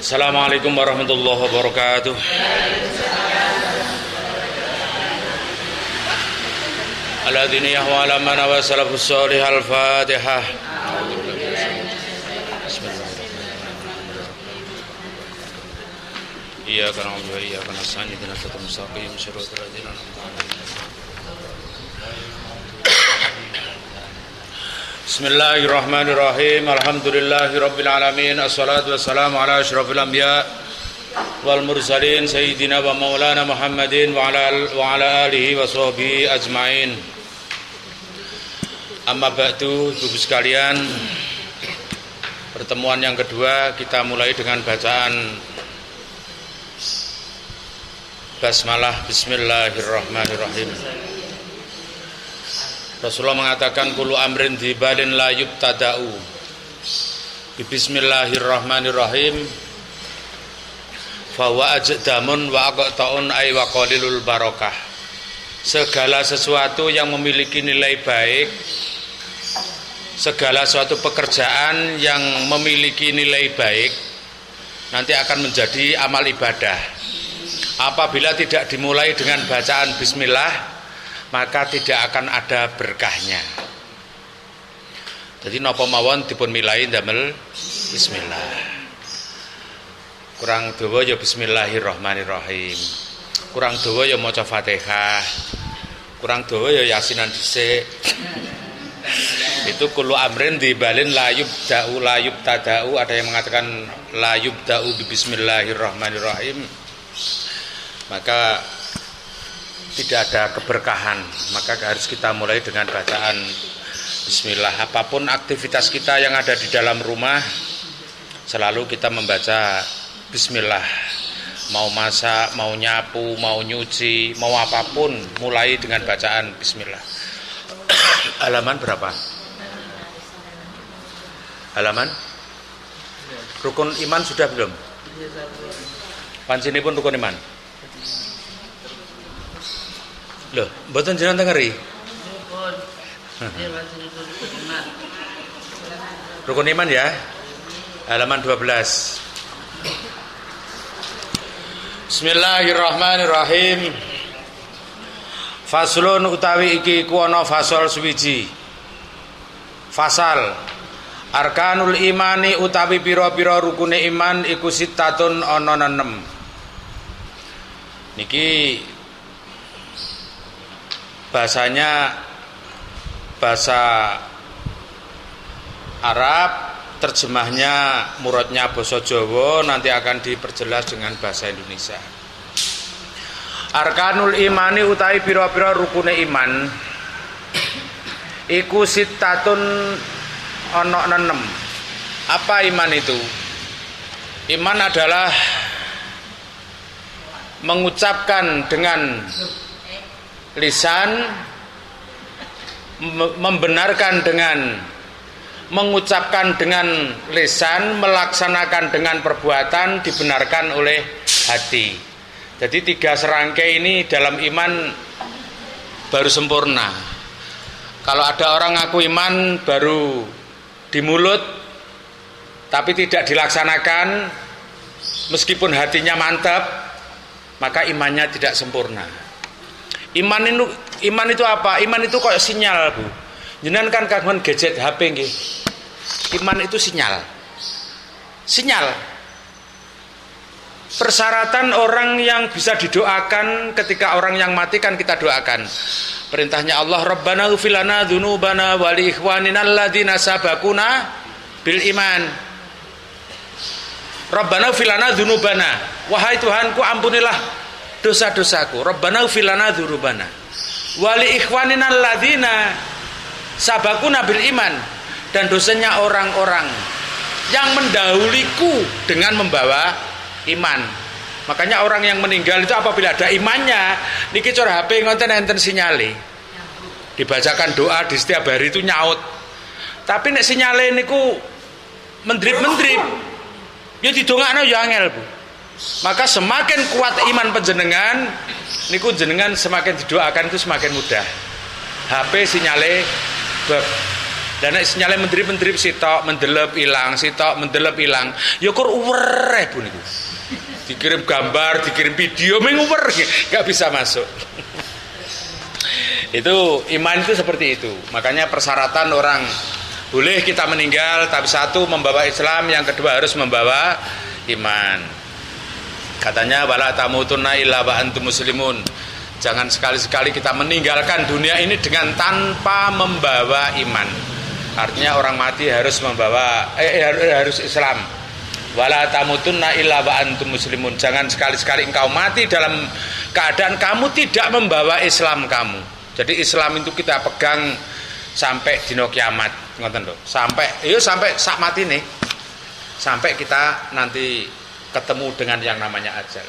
Assalamualaikum warahmatullahi wabarakatuh. Ala diniyah wa ala mana wa salafus salih al-fatihah. Iyyaka na'budu wa iyyaka nasta'in ihdinas siratal mustaqim siratal ladzina an'amta 'alaihim. Bismillahirrahmanirrahim. Alhamdulillahirabbil alamin. Assalatu wassalamu ala asyrafil anbiya wal mursalin sayyidina wa maulana Muhammadin wa ala alihi wa sahbihi ajmain. Amma ba'du, Ibu sekalian, pertemuan yang kedua kita mulai dengan bacaan basmalah. Bismillahirrahmanirrahim. Rasulullah mengatakan kullu amrin dibalin la yubtada'u bismillahirrahmanirrahim fa wa ajdamun wa aqta'un ay wa qalilul barakah. Segala sesuatu yang memiliki nilai baik, segala suatu pekerjaan yang memiliki nilai baik nanti akan menjadi amal ibadah. Apabila tidak dimulai dengan bacaan bismillah, maka tidak akan ada berkahnya. Jadi napa mawon dipun milai damel bismillah. Kurang dawa ya bismillahirrahmanirrahim. Kurang dawa ya maca Fatihah. Kurang dawa ya yasinan dhisik. Itu kullu amrin dibalin la yubtada'u, ada yang mengatakan la yubda'u bi bismillahirrahmanirrahim. Maka tidak ada keberkahan, maka harus kita mulai dengan bacaan bismillah. Apapun aktivitas kita yang ada di dalam rumah, selalu kita membaca bismillah. Mau masak, mau nyapu, mau nyuci, mau apapun, mulai dengan bacaan bismillah. Halaman berapa? Halaman? Rukun iman sudah belum? Pancini pun rukun iman. Loh, mboten jenengan tengeri. Rukun iman ya. Halaman 12. Bismillahirrahmanirrahim. Faslun utawi iki ku ana fasal suwiji. Fasal arkanul imani utawi pira-pira rukune iman iku sitatun ana 6. Niki bahasanya bahasa Arab, terjemahnya muradnya basa Jawa, nanti akan diperjelas dengan bahasa Indonesia. Arkanul imani utawi pira-pira rukune iman iku sitatun ana 6. Apa iman itu? Iman adalah mengucapkan dengan lisan, membenarkan dengan mengucapkan dengan lisan, melaksanakan dengan perbuatan, dibenarkan oleh hati. Jadi 3 serangkai ini dalam iman baru sempurna. Kalau ada orang ngaku iman baru di mulut tapi tidak dilaksanakan, meskipun hatinya mantap, maka imannya tidak sempurna. Iman itu apa? Iman itu kayak sinyal, Bu. Jenengan kan kagungan gadget HP nggih. Iman itu sinyal. Sinyal. Persyaratan orang yang bisa didoakan ketika orang yang mati kan kita doakan. Perintahnya Allah, Rabbana ighfir lana dzunubana wa li ikhwanina alladzina sabaquna bil iman. Rabbana ighfir lana dzunubana. Wahai Tuhanku, ampunilah dosa-dosaku. Rabbana ighfir lana dzunubana wa li ikhwanina alladzina sabaquna bil iman, dan dosanya orang-orang yang mendahuliku dengan membawa iman. Makanya orang yang meninggal itu apabila ada imannya, niki cara HP ngonten enten sinyale. Dibacakan doa di setiap hari itu nyaut. Tapi nek sinyale niku mendrip-mendrip, ya didongakno ya angel, Bu. Maka semakin kuat iman panjenengan niku jenengan semakin didoakan itu semakin mudah. HP sinyale Dan nek sinyale mendelep sitok, mendelep ilang, sitok, mendelep ilang. Ya kur uwer Bu niku. Dikirim gambar, dikirim video, menguwer, nggak bisa masuk. Itu iman itu seperti itu. Makanya persyaratan orang boleh kita meninggal, tapi satu membawa Islam, yang kedua harus membawa iman. Katanya wala tamutunna illa wa antum muslimun. Jangan sekali-sekali kita meninggalkan dunia ini dengan tanpa membawa iman. Artinya orang mati harus membawa harus Islam. Wala tamutunna illa wa antum muslimun. Jangan sekali-sekali engkau mati dalam keadaan kamu tidak membawa Islam kamu. Jadi Islam itu kita pegang sampai dino kiamat, ngoten lho. Sampai sak mati nih. Sampai kita nanti ketemu dengan yang namanya ajal.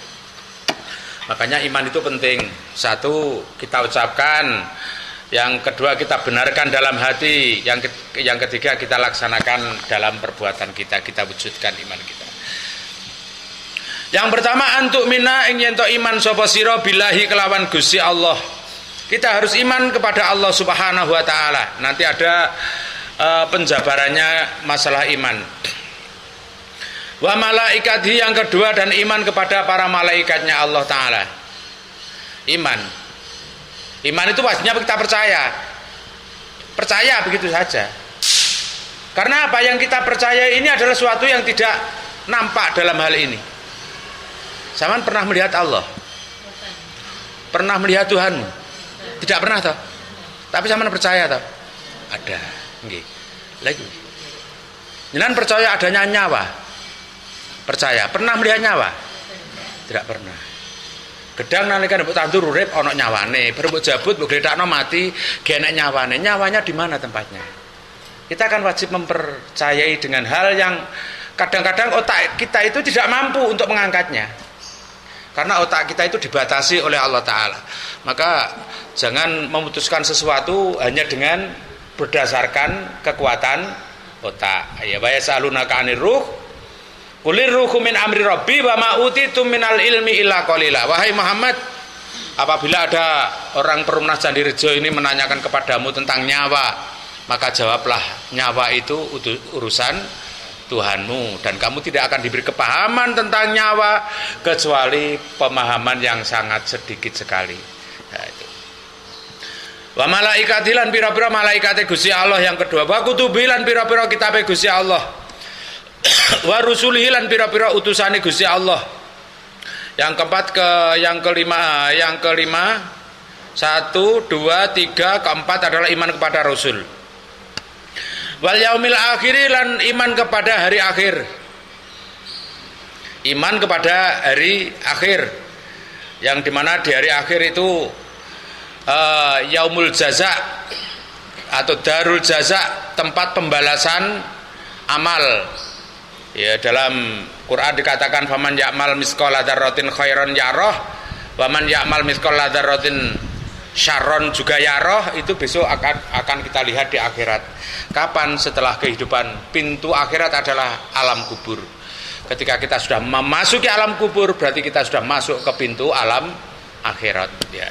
Makanya iman itu penting. Satu, kita ucapkan. Yang kedua, kita benarkan dalam hati. Yang ketiga, kita laksanakan dalam perbuatan kita. Kita wujudkan iman kita. Yang pertama, antuk mina ing yen to iman sapa sira billahi kelawan Gusti Allah. Kita harus iman kepada Allah Subhanahu wa taala. Nanti ada penjabarannya masalah iman. Wa malaikatihi yang kedua, dan iman kepada para malaikatnya Allah taala. Iman itu pastinya kita percaya begitu saja. Karena apa yang kita percaya ini adalah sesuatu yang tidak nampak dalam hal ini. Saman pernah melihat Allah? Pernah melihat Tuhanmu? Tidak pernah toh? Tapi saman percaya toh? Ada. Nggih. Lagi. Jenengan percaya adanya nyawa? Percaya. Pernah melihat nyawa? Tidak pernah. Gedang nalika mbok tandur urip ana nyawane, mbok jabut mbok gledakno mati, genek nyawane. Nyawanya di mana tempatnya? Kita kan wajib mempercayai dengan hal yang kadang-kadang otak kita itu tidak mampu untuk mengangkatnya. Karena otak kita itu dibatasi oleh Allah taala. Maka jangan memutuskan sesuatu hanya dengan berdasarkan kekuatan otak. Ya wa yasalunaka 'anir ruh. Qulir ruhu min amri rabbi wa ma utitum minal ilmi illa qalila. Wahai Muhammad, apabila ada orang Perumnas Candirejo ini menanyakan kepadamu tentang nyawa, maka jawablah, nyawa itu urusan Tuhanmu, dan kamu tidak akan diberi kepahaman tentang nyawa kecuali pemahaman yang sangat sedikit sekali. Nah, itu. Wa malaikati lan pira-pira malaikate Gusti Allah yang kedua. Wa kutubi lan pira-pira kitabe Gusti Allah. Wa rusulihi lan pira-pira utusane Gusti Allah. Yang keempat yang kelima 1, 2, 3, keempat adalah iman kepada Rasul. Wal yaumil akhir lan iman kepada hari akhir. Iman kepada hari akhir. Yang dimana di hari akhir itu yaumul jaza atau darul jaza, tempat pembalasan amal. Ya, dalam Quran dikatakan faman ya'mal misqala dzarratin khairan yarah wa man ya'mal misqala dzarratin syarron juga yarah. Itu besok akan kita lihat di akhirat. Kapan? Setelah kehidupan. Pintu akhirat adalah alam kubur. Ketika kita sudah memasuki alam kubur, berarti kita sudah masuk ke pintu alam akhirat, ya.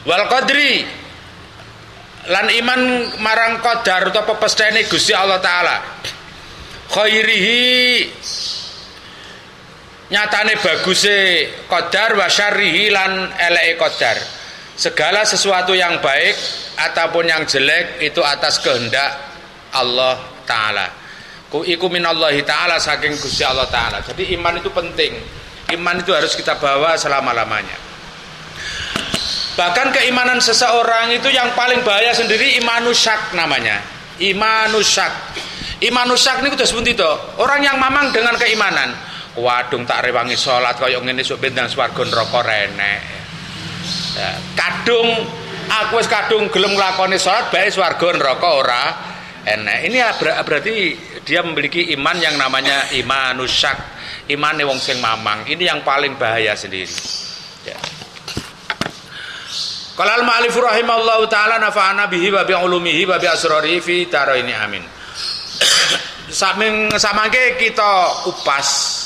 Wal qadri lan iman marang qadar utawa pepestene Gusti Allah taala. Khairihi nyatane baguse qadar wa syarrihi lan eleke qadar. Segala sesuatu yang baik ataupun yang jelek itu atas kehendak Allah taala. Iku minallahi taala, saking Gusti Allah taala. Jadi iman itu penting. Iman itu harus kita bawa selama-lamanya. Bahkan keimanan seseorang itu yang paling bahaya sendiri imanusyak namanya. Imanusyak. Imanusyak ini sudah seperti itu. Orang yang mamang dengan keimanan, wadung tak rewangi sholat kaya ngene sok bentang swarga neraka renek. Ya, kadung aku wis kadung gelem nglakoni sholat bae swarga neraka ora enek. Ini berarti dia memiliki iman yang namanya imanusyak. Imane wong sing mamang. Ini yang paling bahaya sendiri. Ya. Qala al-ma'alif rahimallahu taala nafa'ana bihi wa bi ulumihi wa bi asrarihi fi daraini amin. Samangke kita kupas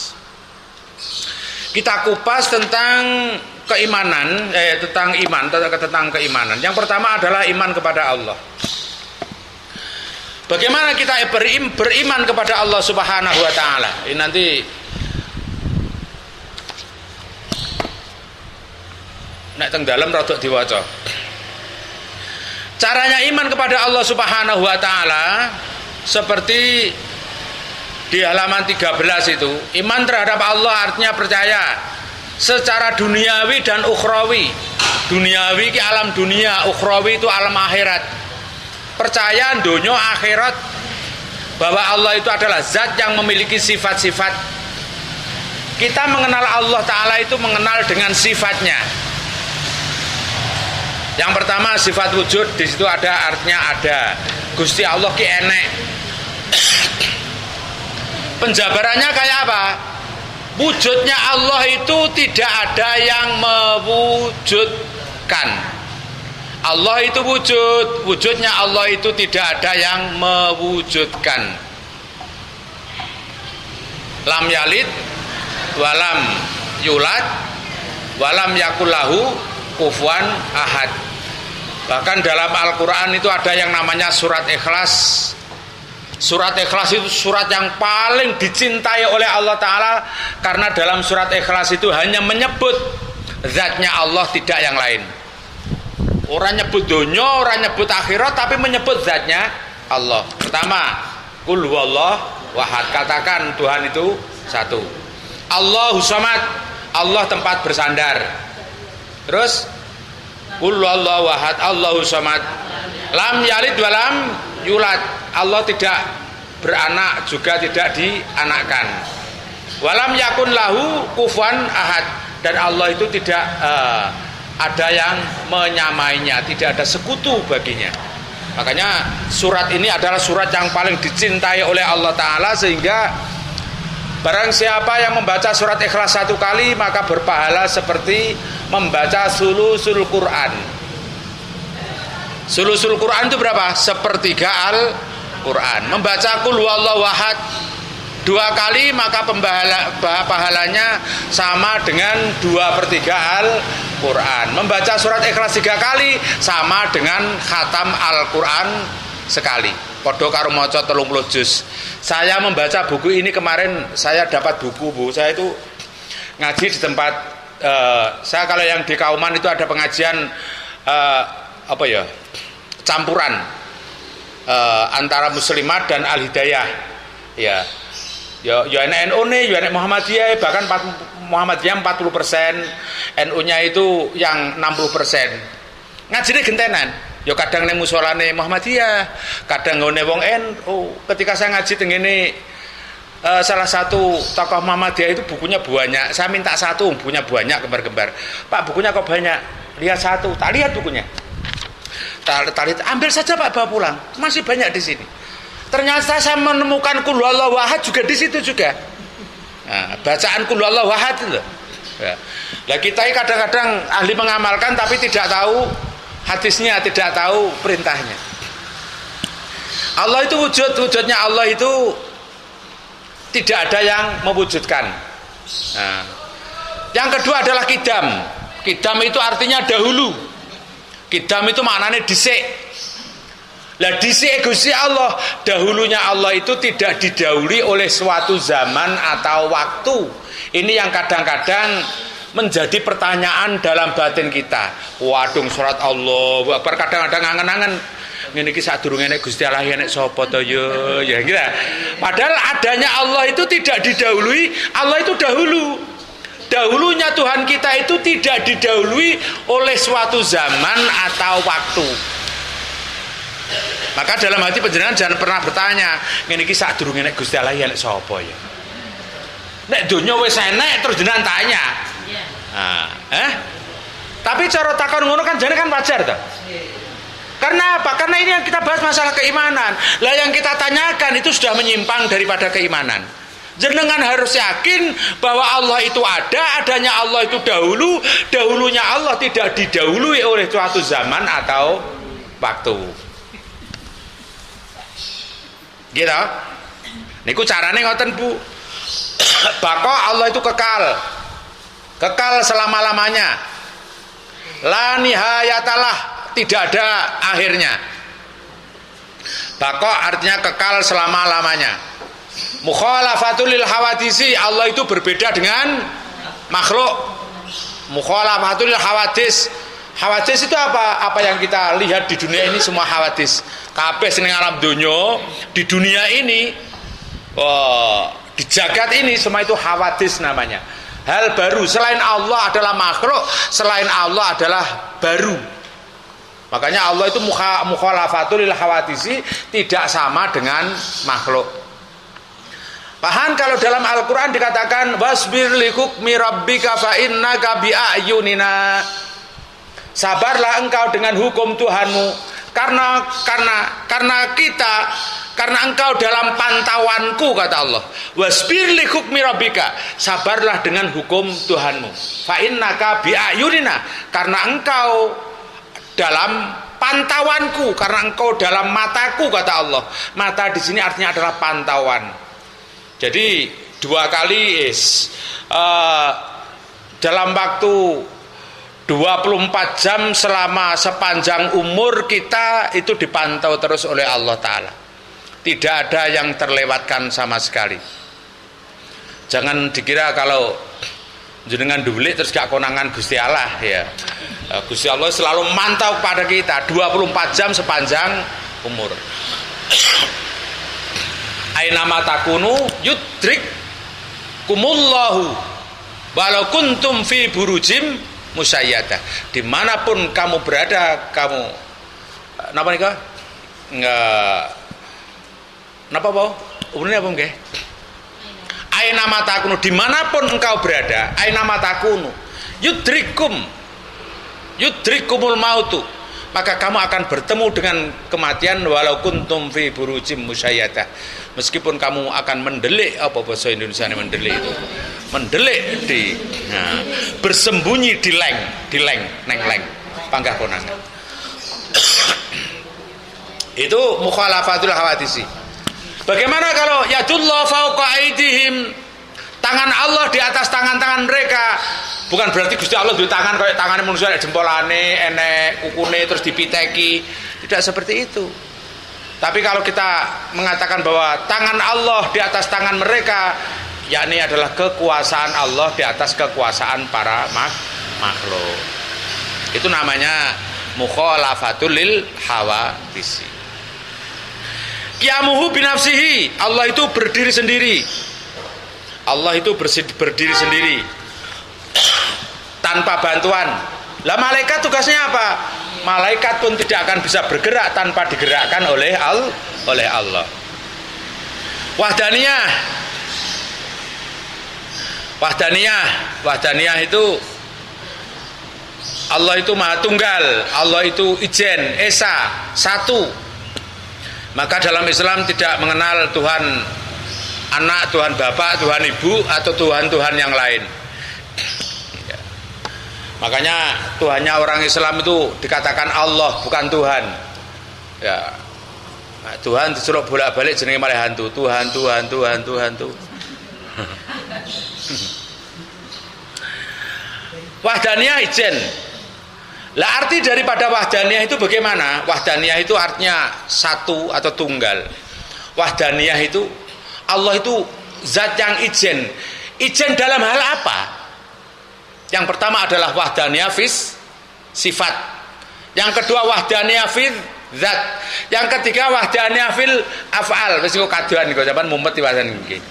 tentang keimanan, tentang keimanan. Yang pertama adalah iman kepada Allah. Bagaimana kita beriman kepada Allah Subhanahu wa taala? Ini nanti nek teng dalem rada diwaca. Caranya iman kepada Allah Subhanahu wa taala seperti di halaman 13 itu. Iman terhadap Allah artinya percaya secara duniawi dan ukhrawi. Duniawi ki alam dunia, ukhrawi itu alam akhirat. Percaya dunia akhirat bahwa Allah itu adalah zat yang memiliki sifat-sifat. Kita mengenal Allah Ta'ala itu mengenal dengan sifatnya. Yang pertama sifat wujud, di situ ada artinya ada. Gusti Allah ki enek. Penjabarannya kayak apa? Wujudnya Allah itu tidak ada yang mewujudkan. Allah itu wujud, wujudnya Allah itu tidak ada yang mewujudkan. Lam yalid walam yulad walam yakullahu kufuwan ahad. Bahkan dalam Al-Quran itu ada yang namanya surat Ikhlas. Surat Ikhlas itu surat yang paling dicintai oleh Allah Ta'ala, karena dalam surat Ikhlas itu hanya menyebut zatnya Allah, tidak yang lain. Orang nyebut dunya, orang nyebut akhirat, tapi menyebut zatnya Allah. Pertama, qul huwallahu ahad, katakan Tuhan itu satu. Allahu samad, Allah tempat bersandar. Terus qul huwallahu ahad, Allahu samad. Lam yalid walam yulad, Allah tidak beranak juga tidak dianakkan. Walam yakun lahu kufuwan ahad, dan Allah itu tidak ada yang menyamainya, tidak ada sekutu baginya. Makanya surat ini adalah surat yang paling dicintai oleh Allah Ta'ala, sehingga barang siapa yang membaca surat Ikhlas satu kali maka berpahala seperti membaca sulusul Quran. Sulusul Quran itu berapa? Sepertiga Al-Quran. Membaca qul huwallahu ahad 2 kali maka pahalanya sama dengan 2/3 Al-Quran. Membaca surat Ikhlas 3 kali sama dengan khatam Al-Quran sekali. Podo karo maca 30 juz. Saya membaca buku ini kemarin, saya dapat buku, Bu. Saya itu ngaji di tempat saya, kalau yang di Kauman itu ada pengajian campuran antara Muslimat dan Al-Hidayah. Ya enek NU nih, ya enek Muhammadiyah, bahkan Muhammadiyah 40%, NU-nya itu yang 60%. Ngajine gentenan. Ya kadang nang musolane Muhammadiyah, kadang ngene wong NU. Ketika saya ngaji teng ngene salah satu tokoh Muhammadiyah itu bukunya banyak. Saya minta satu, bukunya banyak gembar-gembar. Pak, bukunya kok banyak? Lihat satu, tak lihat bukunya. Tak lihat, ambil saja Pak, bawa pulang. Masih banyak di sini. Ternyata saya menemukan qul huwallahu ahad juga di situ juga. Nah, bacaan qul huwallahu ahad itu. Ya. Lah kita kadang-kadang ahli mengamalkan tapi tidak tahu hadisnya, tidak tahu perintahnya. Allah itu wujud, wujudnya Allah itu tidak ada yang mewujudkan. Nah, yang kedua adalah kidam. Kidam itu artinya dahulu. Kidam itu maknanya dhisik. Lah dhisik Gusti Allah, dahulunya Allah itu tidak didahului oleh suatu zaman atau waktu. Ini yang kadang-kadang menjadi pertanyaan dalam batin kita. Waduh, surat Allah, kadang-kadang angen-angen ngene iki sadurunge nek Gusti Allah nek sapa to ya gitu. Padahal adanya Allah itu tidak didahului, Allah itu dahulu. Dahulunya Tuhan kita itu tidak didahului oleh suatu zaman atau waktu. Maka dalam hati panjenengan jangan pernah bertanya, ngene iki sadurunge nek Gusti Allah nek sapa ya. Nek donya wis enek terus jenengan tanya. Nah, tapi cara takon ngono kan jane kan wajar toh. Karena apa? Karena ini yang kita bahas masalah keimanan. Lah yang kita tanyakan itu sudah menyimpang daripada keimanan. Jenengan harus yakin bahwa Allah itu ada, adanya Allah itu dahulu, dahulunya Allah tidak didahului oleh suatu zaman atau waktu. Gitu. Niku carane ngoten, Bu. Bako Allah itu kekal. Kekal selama-lamanya. La nihayatalah, tidak ada akhirnya. Baqo artinya kekal selama-lamanya. Mukhalafatul lil hawadisi, Allah itu berbeda dengan makhluk. Mukhalafatul lil hawadis. Hawadis itu apa? Apa yang kita lihat di dunia ini semua hawadis. Kabeh sing alam donya, di dunia ini, di jagat ini semua itu hawadis namanya. Hal baru, selain Allah adalah makhluk, selain Allah adalah baru. Makanya Allah itu mukhalafatul lil hawadisi, tidak sama dengan makhluk. Paham kalau dalam Al-Quran dikatakan wasbir li hukmi rabbika fa innaka bi ayunina. Sabarlah engkau dengan hukum Tuhanmu karena engkau dalam pantauanku, kata Allah. Wasbir li hukmi rabbika, sabarlah dengan hukum Tuhanmu. Fa innaka bi ayunina, karena engkau dalam pantauanku, karena engkau dalam mataku, kata Allah. Mata di sini artinya adalah pantauan. Jadi 2 kali dalam waktu 24 jam selama sepanjang umur kita itu dipantau terus oleh Allah Ta'ala. Tidak ada yang terlewatkan sama sekali. Jangan dikira kalau jenengan dulik terus gak konangan Gusti Allah ya. Gusti Allah selalu mantau kepada kita 24 jam sepanjang umur. Aina matakunu yudrik kumullahu walau kuntum fi burujim musayyadah. Dimanapun kamu berada, kamu napa nika? Napa apa? Umurnya apa nggih? Aina matakunu, dimanapun engkau berada, aina matakunu yudrikumul mautu, maka kamu akan bertemu dengan kematian walau kuntum fi burujim musayyadah. Meskipun kamu akan mendelik, apa bahasa Indonesia ini mendelik itu? Mendelik bersembunyi di leng, panggah konangan. Itu mukhalafatul hawadisi. Bagaimana kalau yadullah fauqa aidihim, tangan Allah di atas tangan-tangan mereka? Bukan berarti Gusti Allah duwe tangan kayak tangannya manusia, jempolane, enek kukune terus dipiteki. Tidak seperti itu. Tapi kalau kita mengatakan bahwa tangan Allah di atas tangan mereka, yakni adalah kekuasaan Allah di atas kekuasaan para makhluk. Itu namanya mukhalafatul lil hawadisi. Qiyamuhu binafsihi, Allah itu berdiri sendiri. Allah itu berdiri sendiri tanpa bantuan. Lah malaikat tugasnya apa? Malaikat pun tidak akan bisa bergerak tanpa digerakkan oleh Allah. Wahdaniyah itu Allah itu Maha Tunggal, Allah itu Ijen, Esa, satu. Maka dalam Islam tidak mengenal Tuhan anak, Tuhan bapak, Tuhan ibu, atau Tuhan-Tuhan yang lain. Makanya Tuhannya orang Islam itu dikatakan Allah, bukan Tuhan. Ya. Nah, Tuhan disuruh bolak-balik jenenge malah hantu. Tuhan. Wahdaniyah ijen. Lah arti daripada wahdaniyah itu bagaimana? Wahdaniyah itu artinya satu atau tunggal. Wahdaniyah itu Allah itu zat yang ijen. Ijen dalam hal apa? Yang pertama adalah wahdaniyah fis sifat. Yang kedua wahdaniyah fil zat. Yang ketiga wahdaniyah fil af'al. Wis kok kadoan niku sampean mumet wasan nggih.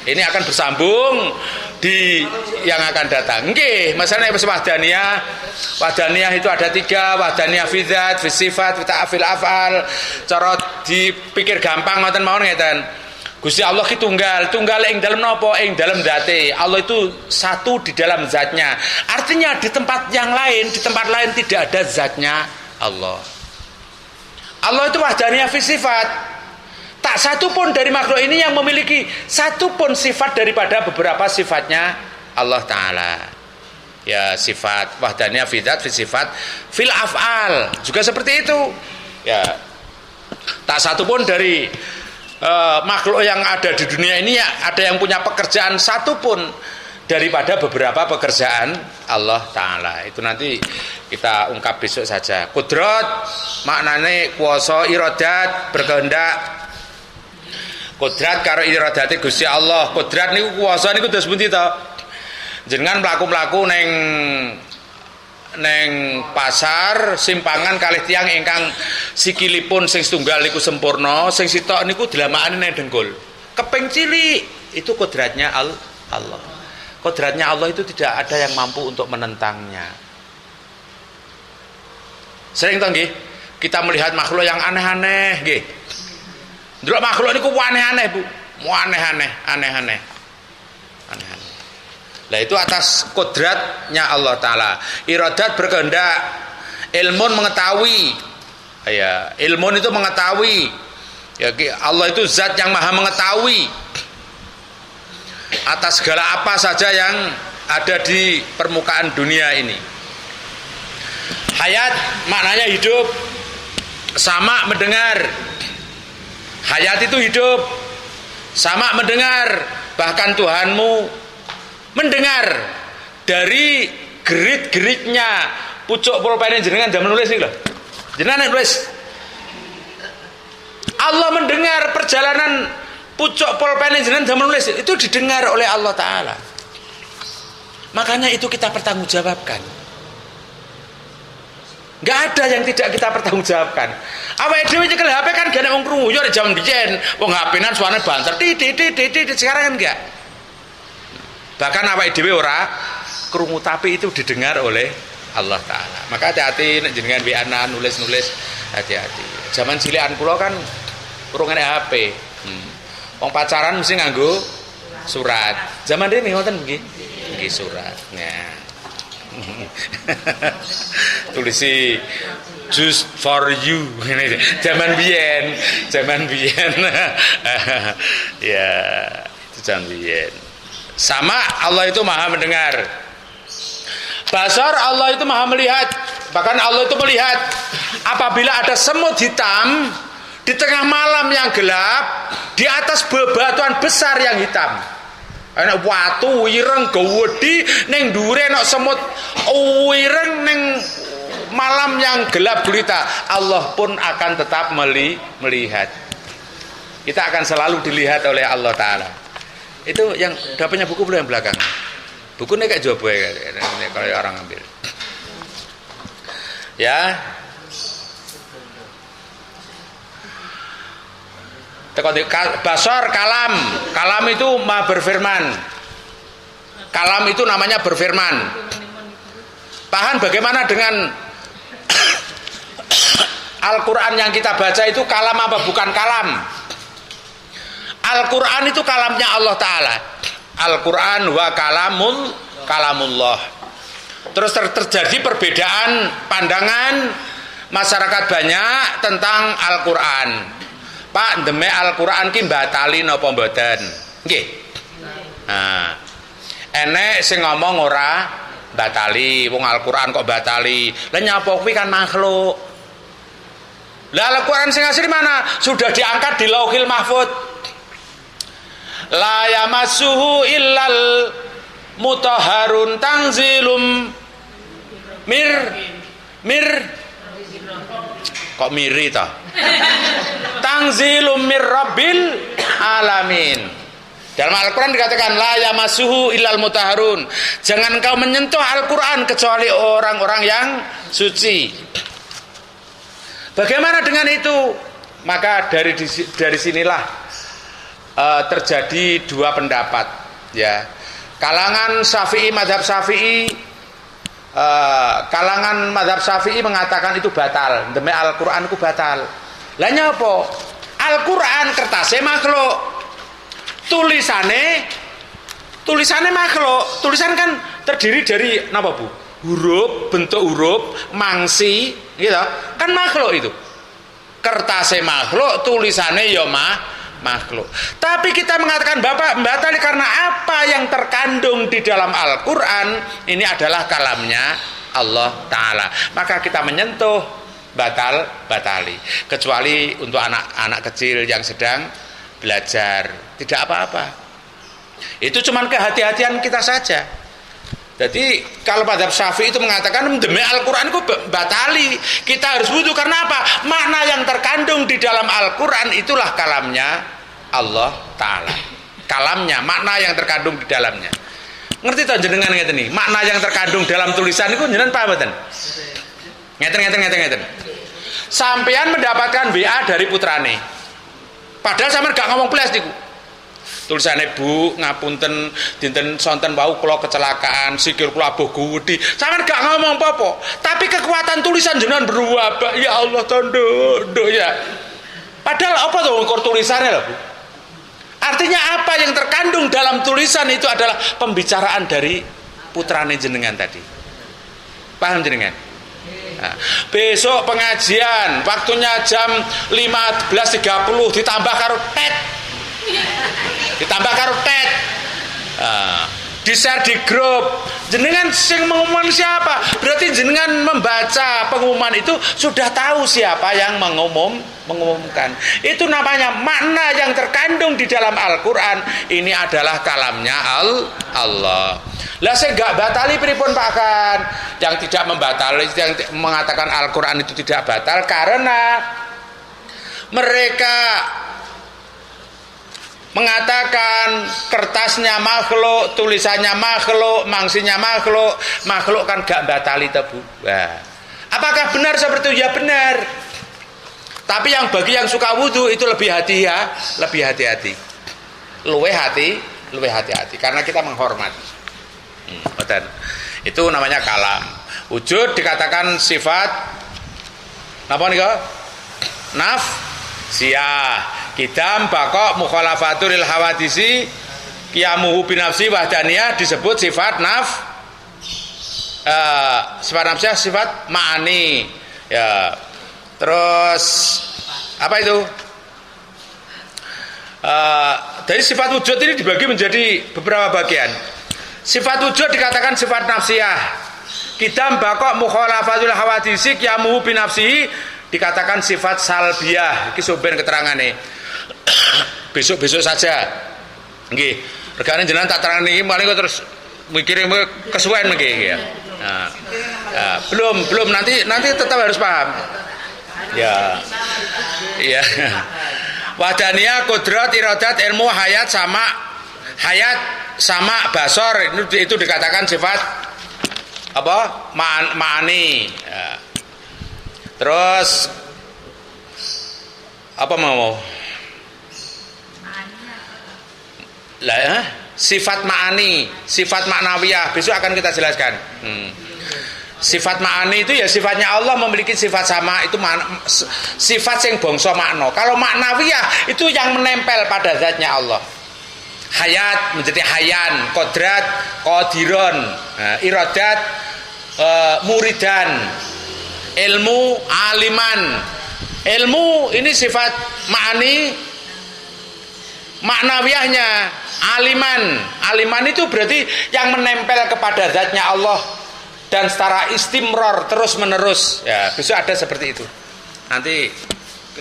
Ini akan bersambung di yang akan datang. Nggih, masalah wahdaniyah itu ada 3, wahdaniyah fi zat, fi sifat, fi ta'fil af'al. Cara dipikir gampang ngoten mawon ngeten. Gusti Allah ki tunggal ing dalam napa? Ing dalam zate. Allah itu satu di dalam zatnya. Artinya di tempat lain tidak ada zatnya Allah. Allah itu wahdaniyah fi sifat. Tak satu pun dari makhluk ini yang memiliki satu pun sifat daripada beberapa sifatnya Allah Ta'ala. Ya, sifat wahdaniyah fi zat, fi sifat, fil af'al juga seperti itu. Ya, tak satu pun dari makhluk yang ada di dunia ini ya, ada yang punya pekerjaan satu pun daripada beberapa pekerjaan Allah Ta'ala. Itu nanti kita ungkap besok saja. Kudrat maknane kuasa, iradat berkehendak. Kudrat karo iradate Gusti Allah. Kudrat niku kuasa niku dos pundi to? Jenengan mlaku-mlaku neng pasar simpangan kalih tiyang ingkang sikilipun sing setunggal niku sempurna, sing sitok niku delamakane neng dengkul. Keping cilik itu kodratnya Allah. Kodratnya Allah itu tidak ada yang mampu untuk menentangnya. Sering toh nggih kita melihat makhluk yang aneh-aneh nggih. Ndelok makhluk niku aneh-aneh, Bu. Aneh-aneh. Lah itu atas kodratnya Allah Ta'ala. Iradat berkehendak, ilmun mengetahui. Ya, ilmun itu mengetahui. Ya, Allah itu zat yang maha mengetahui atas segala apa saja yang ada di permukaan dunia ini. Hayat maknanya hidup, sama mendengar. Hayat itu hidup, sama mendengar. Bahkan Tuhanmu mendengar dari gerit-geritnya pucuk pulpen jenengan jam nulis nih loh. Jenengan nulis. Allah mendengar perjalanan pucuk pulpen jenengan jam nulis, itu didengar oleh Allah Ta'ala. Makanya itu kita pertanggungjawabkan. Nggak ada yang tidak kita pertanggungjawabkan. Awake dhewe nyekel HP kan gak wong krungu yo jam biyen wong HP-nan suarane banter sekarang kan enggak. Bahkan awake dhewe ora krungu tapi itu didengar oleh Allah Ta'ala. Maka hati-hati nek jenengan WA nulis-nulis, hati-hati. Zaman cilikan kula kan urung enek HP. Wong pacaran mesti nganggo surat. Zaman rene ngoten nggih. Nggih surat. Nah. Tulisi just for you. Zaman biyen. Ya, itu zaman biyen. Sama Allah itu maha mendengar. Basar Allah itu maha melihat. Bahkan Allah itu melihat apabila ada semut hitam di tengah malam yang gelap, di atas bebatuan besar yang hitam. Ana watu ireng gawedi ning dhuwure ana semut ireng ning malam yang gelap gulita. Allah pun akan tetap melihat. Kita akan selalu dilihat oleh Allah Ta'ala. Itu yang udah punya buku belum yang belakang? Bukunya kayak jobo ya, kalau orang ambil. Ya. Basar kalam itu maha berfirman. Kalam itu namanya berfirman. Paham bagaimana dengan Al-Quran yang kita baca itu kalam apa bukan kalam? Al-Quran itu kalamnya Allah Ta'ala. Al-Quran wa kalamullah. Terus terjadi perbedaan pandangan masyarakat banyak tentang Al-Quran. Pak, demi Al-Quran ki batali napa mboten? Nggih. Nah, enek sing ngomong ora batali, wong Al-Quran kok batali. Lah nyapa kuwi kan makhluk. Lah Al-Quran sing asli mana? Sudah diangkat di Lauhil Mahfuz. La yamassuhu illal mutahharun tanzilum mir kok miri ta? Tanzilum mir rabbil alamin. Dalam Al-Quran dikatakan la yamassuhu illal mutahharun. Jangan kau menyentuh Al-Quran kecuali orang-orang yang suci. Bagaimana dengan itu? Maka dari sinilah terjadi dua pendapat, ya. Kalangan Syafi'i, mazhab Syafi'i, kalangan mazhab Syafi'i mengatakan itu batal, demi Al-Quran itu batal. Lah nyapa? Al-Quran kertasnya makhluk, tulisannya makhluk. Tulisan kan terdiri dari apa, Bu? Huruf, bentuk huruf, mangsi, gitu. Kan makhluk itu. Kertasnya makhluk, tulisannya ya makhluk. Tapi kita mengatakan Bapak membatali karena apa yang terkandung di dalam Al-Quran ini adalah kalamnya Allah Ta'ala. Maka kita menyentuh batali. Kecuali untuk anak-anak kecil yang sedang belajar, tidak apa-apa. Itu cuman kehati-hatian kita saja. Jadi kalau pada Syafi'i itu mengatakan demi Al-Quran itu batali, kita harus wudu karena apa? Makna yang terkandung di dalam Al-Quran itulah kalamnya Allah Ta'ala. Kalamnya, makna yang terkandung di dalamnya. Ngerti toh jenengan ngeten nih? Makna yang terkandung dalam tulisan itu jenengan paham mboten? Ngeten. Sampean mendapatkan WA dari putrane. Padahal sampean gak ngomong belas niku. Tulisannya, Bu, ngapunten dinten sonten wau kula kecelakaan, sikil kula abuh gudi. Sampeyan gak ngomong apa-apa, tapi kekuatan tulisan jenengan berubah. Ya Allah, tondo ya. Padahal apa tuh ukur tulisannya loh, Bu? Artinya apa yang terkandung dalam tulisan itu adalah pembicaraan dari putrane jenengan tadi. Paham jenengan? Nah, besok pengajian waktunya jam 15.30 ditambah karo tet di share di grup. Jenengan sing mengumumkan siapa? Berarti jenengan membaca pengumuman itu sudah tahu siapa yang mengumumkan. Itu namanya makna yang terkandung di dalam Al-Quran. Ini adalah kalamnya Allah. Lah saya gak batali pripun Pak Kan? Yang tidak membatali, yang mengatakan Al-Quran itu tidak batal karena mereka mengatakan kertasnya makhluk, tulisannya makhluk, mangsinya makhluk kan gak batali tebu. Nah, apakah benar seperti itu? Ya benar. Tapi yang bagi yang suka wudhu itu lebih hati-hati. Luwe hati-hati karena kita menghormati. Betul. Itu namanya kalam. Wujud dikatakan sifat apa nih kok? Nafsiyah. Kidam bakok mukhalafatul hawadisi qiyamuhu binafsi wahdaniyah disebut sifat sifat nafsiyah, sifat ma'ani ya. Terus apa itu? Dari sifat wujud ini dibagi menjadi beberapa bagian. Sifat wujud dikatakan sifat nafsiyah. Kidam bakok mukhalafatul hawadisi qiyamuhu binafsi dikatakan sifat salbiyah. Iki sumber keterangane. Besok saja. Nggih. Regane jenengan tak terang niki maling kok terus mikirin kesuwen nggih ya. Belum nanti tetap harus paham. Ya. Iya. Wadaniyah, kudrat, iradat, ilmu, hayat sama basor itu dikatakan sifat apa? Ma'ani. Ya. Terus apa mau? Lah, sifat ma'ani, sifat maknawiyah besok akan kita jelaskan. Sifat ma'ani itu ya sifatnya Allah memiliki sifat sama, itu sifat yang bangsa makna. Kalau maknawiyah itu yang menempel pada zatnya Allah. Hayat menjadi hayan, kodrat, kodiron, iradat, muridan, ilmu, aliman. Ilmu ini sifat ma'ani, maknawiyahnya aliman itu berarti yang menempel kepada zatnya Allah dan secara istimror terus menerus ya. Besok ada seperti itu, nanti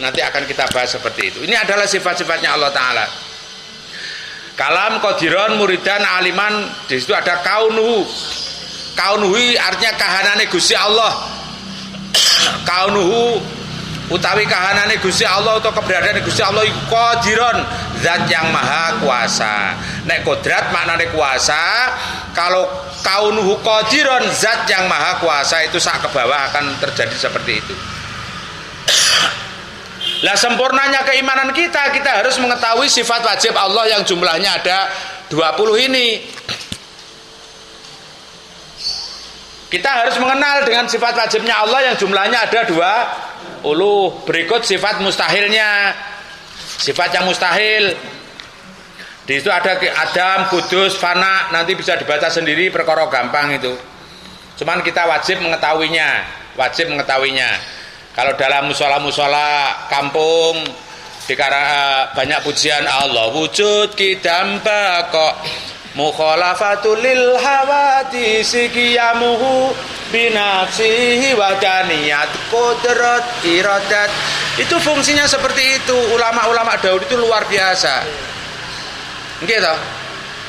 akan kita bahas seperti itu. Ini adalah sifat-sifatnya Allah Ta'ala. Kalam, kodiron, muridan, aliman. Di situ ada kaunuhu artinya kahanane Gusti Allah. Kaunuhu utawi kahanane Gusti Allah atau keberadaan Gusti Allah iku qadiron, zat yang maha kuasa. Nek kodrat maknane kuasa, kalau kaunuhu qadiron, zat yang maha kuasa, itu sak ke bawah akan terjadi seperti itu. Lah sempurnanya keimanan kita harus mengetahui sifat wajib Allah yang jumlahnya ada 20 ini. Kita harus mengenal dengan sifat wajibnya Allah yang jumlahnya ada 20. Berikut sifat mustahilnya. Sifat yang mustahil. Di situ ada Adam, Kudus, Fana, nanti bisa dibaca sendiri, perkara gampang itu. Cuman kita wajib mengetahuinya. Kalau dalam musola kampung banyak pujian Allah wujud kidam bako mukhalafatul lil hawadisi qiyamuhu binafsihi wadaniyat kodrat iradat. Itu fungsinya seperti itu. Ulama-ulama Daud itu luar biasa. Nggih toh?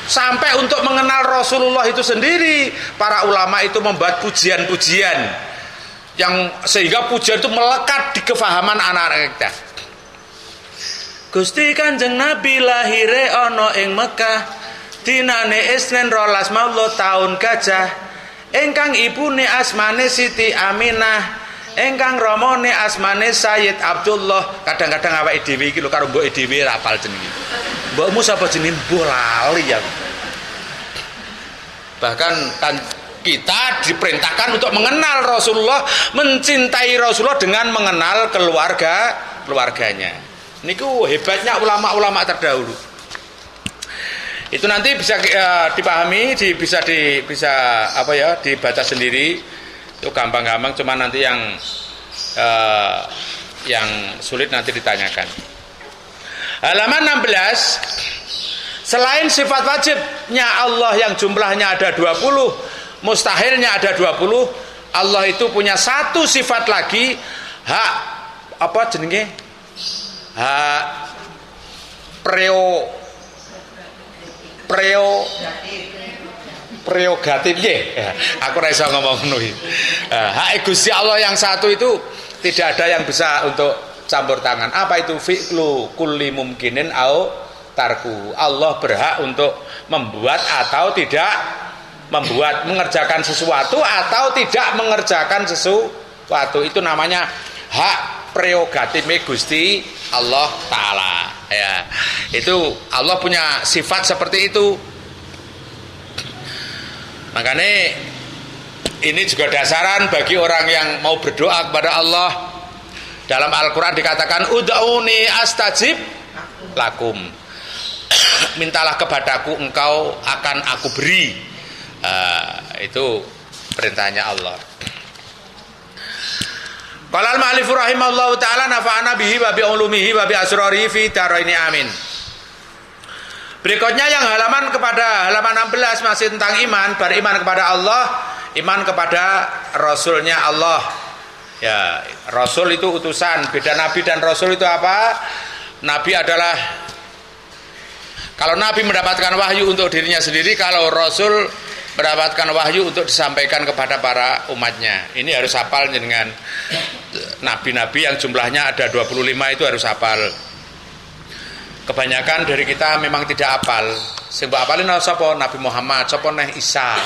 Sampai untuk mengenal Rasulullah itu sendiri, para ulama itu membuat pujian-pujian yang sehingga pujian itu melekat di kefahaman anak-anak kita. Gusti Kanjeng Nabi lahire ana ing Mekah dinane Isnin 12 Maulud taun gajah, ingkang ibune asmane Siti Aminah, ingkang ramane asmane Sayyid Abdullah. Kadang-kadang awake dhewe iki lho karo mboke dhewe ra apal jenenge. Mbokmu sapa jenenge? Mbuh lali ya. Bahkan kan kita diperintahkan untuk mengenal Rasulullah, mencintai Rasulullah dengan mengenal keluarganya. Niku hebatnya ulama-ulama terdahulu. Itu nanti bisa dipahami, bisa apa ya, dibaca sendiri. Itu gampang-gampang, cuma nanti yang sulit nanti ditanyakan. Halaman 16, selain sifat wajibnya Allah yang jumlahnya ada 20, mustahilnya ada 20, Allah itu punya satu sifat lagi, hak apa jenenge? Hak prerogatif ya. Aku ora iso ngomong ngono iki. Hak Gusti Allah yang satu itu tidak ada yang bisa untuk campur tangan. Apa itu? Fi'lu kulli mumkinin au tarku. Allah berhak untuk membuat atau tidak membuat, mengerjakan sesuatu atau tidak mengerjakan sesuatu. Itu namanya hak prerogatif Gusti Allah Ta'ala ya. Itu Allah punya sifat seperti itu. Makanya ini juga dasaran bagi orang yang mau berdoa kepada Allah. Dalam Al-Quran dikatakan ud'uni astajib lakum. Mintalah kepadaku, engkau akan aku beri. Itu perintahnya Allah. Qala al-ma'alif rahimahullahu ta'ala nafa'ana bihi wa bi ulumihi wa bi asrarihi fi daraini amin. Berikutnya yang halaman 16 masih tentang iman. Beriman kepada Allah, iman kepada Rasulnya Allah. Ya, Rasul itu utusan. Beda Nabi dan Rasul itu apa? Nabi adalah, kalau Nabi mendapatkan wahyu untuk dirinya sendiri, kalau Rasul mendapatkan wahyu untuk disampaikan kepada para umatnya. Ini harus hafal dengan nabi-nabi yang jumlahnya ada 25 itu harus hafal. Kebanyakan dari kita memang tidak hafal. Sing mbok hafalin sapa? Nabi Muhammad, sapa neh Isa.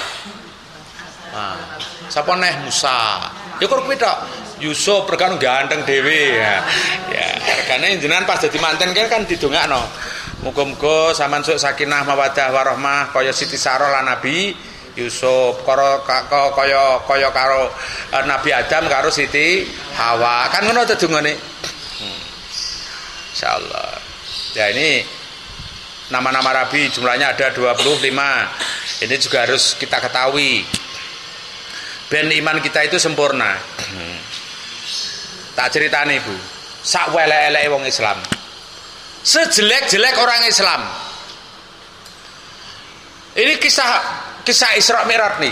Sapa neh Musa. Ya kok kuwi tok. Yusuf perkara ganteng dhewe ya. Ya, regane jenengan pas dadi manten kan didongakno. Muga-muga sampean sok sakinah mawaddah warahmah kaya Siti Sarah lan Nabi Yusuf, kaya karo Nabi Adam karo Siti Hawa. Kan ngono ta dungane. Insyaallah. Ya ini nama-nama Nabi jumlahnya ada 25. Ini juga harus kita ketahui. Ben iman kita itu sempurna. Tak ceritani Bu, sak welek-eleke wong Islam, sejelek-jelek orang Islam. Ini kisah Isra Mi'raj nih.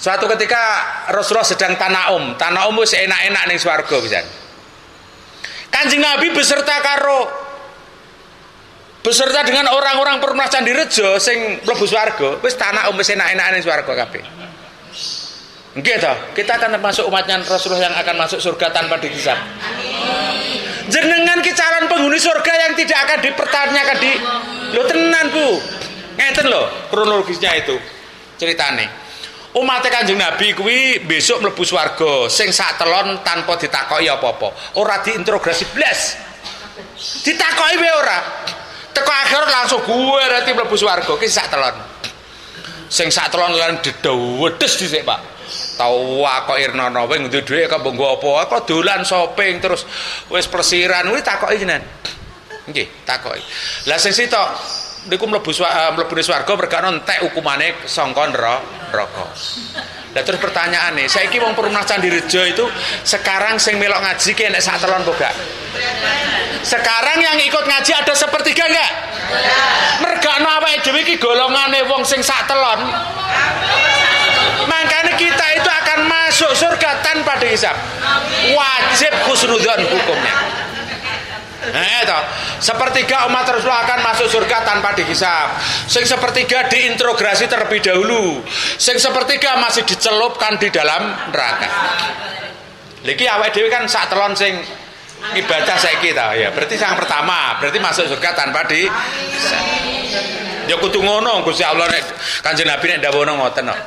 Suatu ketika Rasulullah sedang Tanaum wis enak-enak ning swarga pisan. Kanjeng Nabi beserta dengan orang-orang perumah Candi Rejo sing mlebu swarga, wis Tanaum wis enak-enak ning swarga kabeh. Nggih toh, kita akan termasuk umatnya Rasulullah yang akan masuk surga tanpa dihisab. Jenengan ki calon penghuni surga yang tidak akan dipertanyakan di lho tenan Bu. Ngeten lho kronologisnya itu ceritane. Umat Kanjeng Nabi kuwi besok mlebu swarga sing sak telon tanpa ditakoki apa-apa. Ora diinterogasi blas. Ditakoki wae ora. Teko akhir langsung gue rati mlebu swarga ki sak telon. Sing sak telon lan dedes dhisik Pak. Tau kok Irnono kowe nduwe dhuwit kok mbok nggo apa? Kok dolan shopping terus wis persiran kuwi takoki jenengan. Nggih, takoki. Lah sing sitok niku mlebu swarga perkara entek hukumane sangka neraka. Lah terus pertanyaane, saiki wong perumah Candi Rejo itu sekarang sing melok ngaji ki enek sak telon apa gak? Sekarang yang ikut ngaji ada sepertiga enggak? Mergakno awake dhewe iki golongane wong sing sak telon. Makanya kita itu akan masuk surga tanpa dihisab. Wajib husnudzon hukumnya. Toh. Sepertiga umat Rasulullah akan masuk surga tanpa dihisab. Sing sepertiga diintrogasi terlebih dahulu. Sing sepertiga masih dicelupkan di dalam neraka. Lagi awake dhewe kan sak telon sing ibadah saiki ta ya. Berarti yang pertama, berarti masuk surga tanpa di ya kudu ngono Gusti Allah nek Kanjeng Nabi nek dawuhna ngoten kok.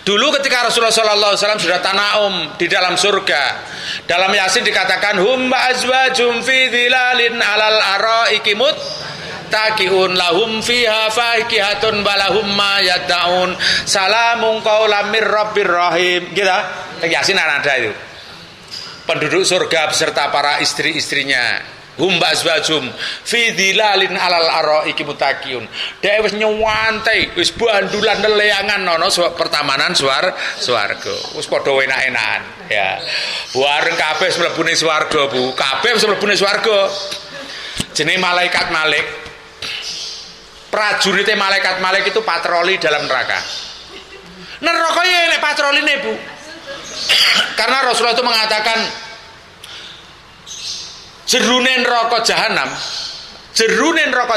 Dulu ketika Rasulullah SAW sudah tanaum di dalam surga, dalam Yasin dikatakan hum azwajum fi dhilalin alal araiki muttaqiun lahum fiha fakihatun walahum ma yad'un salamun qaulam mir rabbir rahim. Gitu. Yasin ada itu. Penduduk surga beserta para istri-istrinya. Hum azwajum fi dhilalin alal araiki muttaqiun. Dhewe wis nyewantai, wis bandulan leleangan ana pertamanan swarga. Wis padha enak-enakan ya. Bareng kabeh mlebu ning swarga, Bu. Kabeh mlebu ning swarga. Jenenge malaikat Malik. Prajurite malaikat Malik itu patroli dalam neraka. Neraka ya nek patroline, Bu. Karena Rasulullah itu mengatakan jerune neraka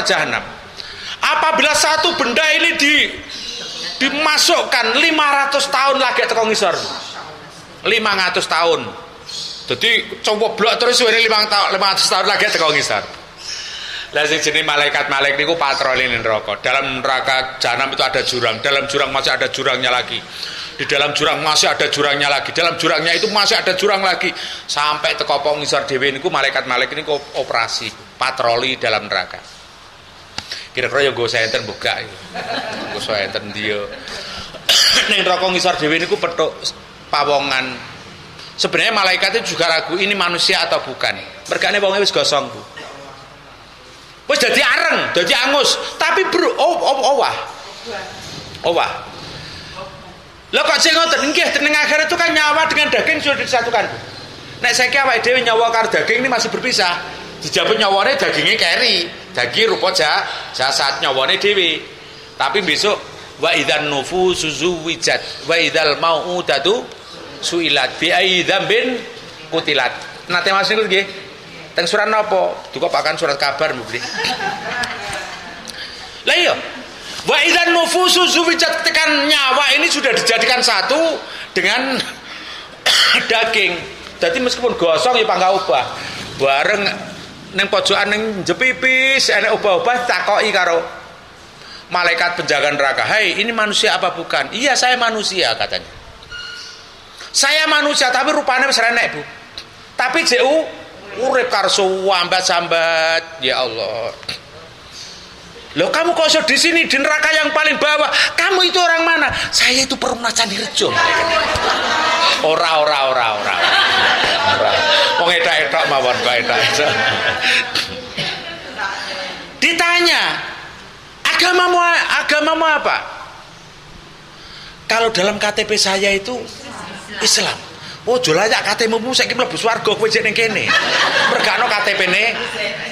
jahanam apabila satu benda ini dimasukkan 500 tahun lagi teko ngisor 500 tahun jadi coba blok terus suwene 500 tahun lagi teko ngisor. Lah sing jenenge malaikat Malik niku patroli neraka. Dalam neraka jahanam itu ada jurang, dalam jurang masih ada jurangnya lagi. Di dalam jurang masih ada jurangnya lagi, dalam jurangnya itu masih ada jurang lagi, sampai teko ngisor dhewe niku malaikat Malik niku operasi patroli dalam neraka. Kira-kira ya nggo enten buka iki. Nggo enten dia. Ning neraka ngisor dhewe niku petuk pawongan. Sebenarnya malaikat itu juga ragu ini manusia atau bukan. Mergane wonge wis gosong, Bu. Wis dadi areng, dadi angus, tapi owah. Lah kok sing ngoten nggih teneng akhirat itu kan nyawa dengan daging sudah disatukan. Nek saiki awake dhewe nyawa karo daging ini masih berpisah. Dijabut nyawane dagingnya keri, daging rupa jasad nyawane dhewe. Tapi besok wa idzan nufusu zuwijat wa idzal mau'udatu suilat bi ayyi dzambin qutilat. Nate Mas niku nggih. Teng surat napa? Duka pakan surat kabar mburi. Lah iya wa idzan nufusu zuwijat ketika nyawa ini sudah dijadikan satu dengan daging. Jadi meskipun gosong ya pangga ubah. Bareng ning pojokan ning jepipis enek ubah-ubah takoki karo malaikat penjaga neraka. "Hai, ini manusia apa bukan?" "Iya, saya manusia," katanya. "Saya manusia tapi rupanya wis renek, Bu. Tapi JU urip karo sambat-sambat." Ya Allah. Loh kamu kok di sini di neraka yang paling bawah? Kamu itu orang mana? Saya itu Perumna Candirejo. Ora. Wong edak-edak mawon bae edak. Ditanya, agamamu apa? Kalau dalam KTP saya itu Islam. Oh, jolayak KTP-mu saiki mlebu swarga kowe jek ning kene. Mergakno KTP-ne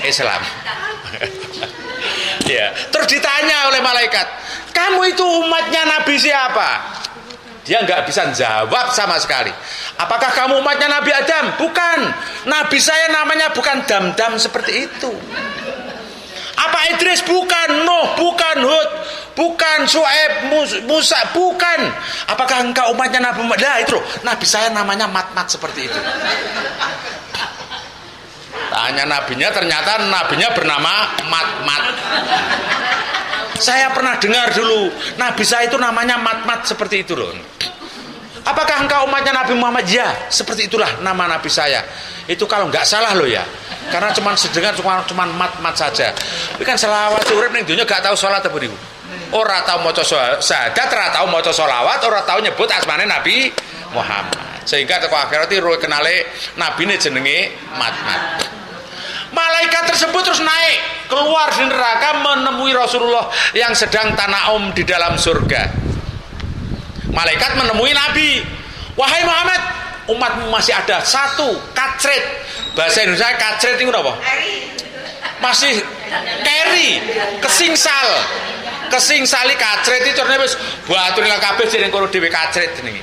Islam. Ya, terus ditanya oleh malaikat, kamu itu umatnya Nabi siapa? Dia nggak bisa jawab sama sekali. Apakah kamu umatnya Nabi Adam? Bukan. Nabi saya namanya bukan Dam-Dam seperti itu. Apa Idris? Bukan. Nuh? Bukan. Hud? Bukan. Syuaib? Musa? Bukan. Apakah engkau umatnya Nabi Muhammad? Nah itu loh, Nabi saya namanya Mat-Mat seperti itu. Tanya nabinya, ternyata nabinya bernama Mat-Mat. Saya pernah dengar dulu nabi saya itu namanya Mat-Mat seperti itu loh. Apakah engkau umatnya Nabi Muhammad? Ya, seperti itulah nama nabi saya. Itu kalau nggak salah loh ya. Karena cuma sedengar cuma Mat-Mat saja. Tapi kan selawat urip ning dunya gak tahu salat apa niku. Ora tahu maca syahadat, ora tahu maca selawat, ora tahu nyebut asmane Nabi Muhammad. Sehingga teko akhirat iki kenale nabine jenenge Mat-Mat. Malaikat tersebut terus naik keluar dari neraka menemui Rasulullah yang sedang tanaum di dalam surga. Malaikat menemui Nabi, wahai Muhammad, umatmu masih ada satu kacret. Bahasa Indonesia kacret itu apa? Masih keri, kesingsali kacret itu ternyata wis batur kabeh jeneng kono dhewe kacret jenenge.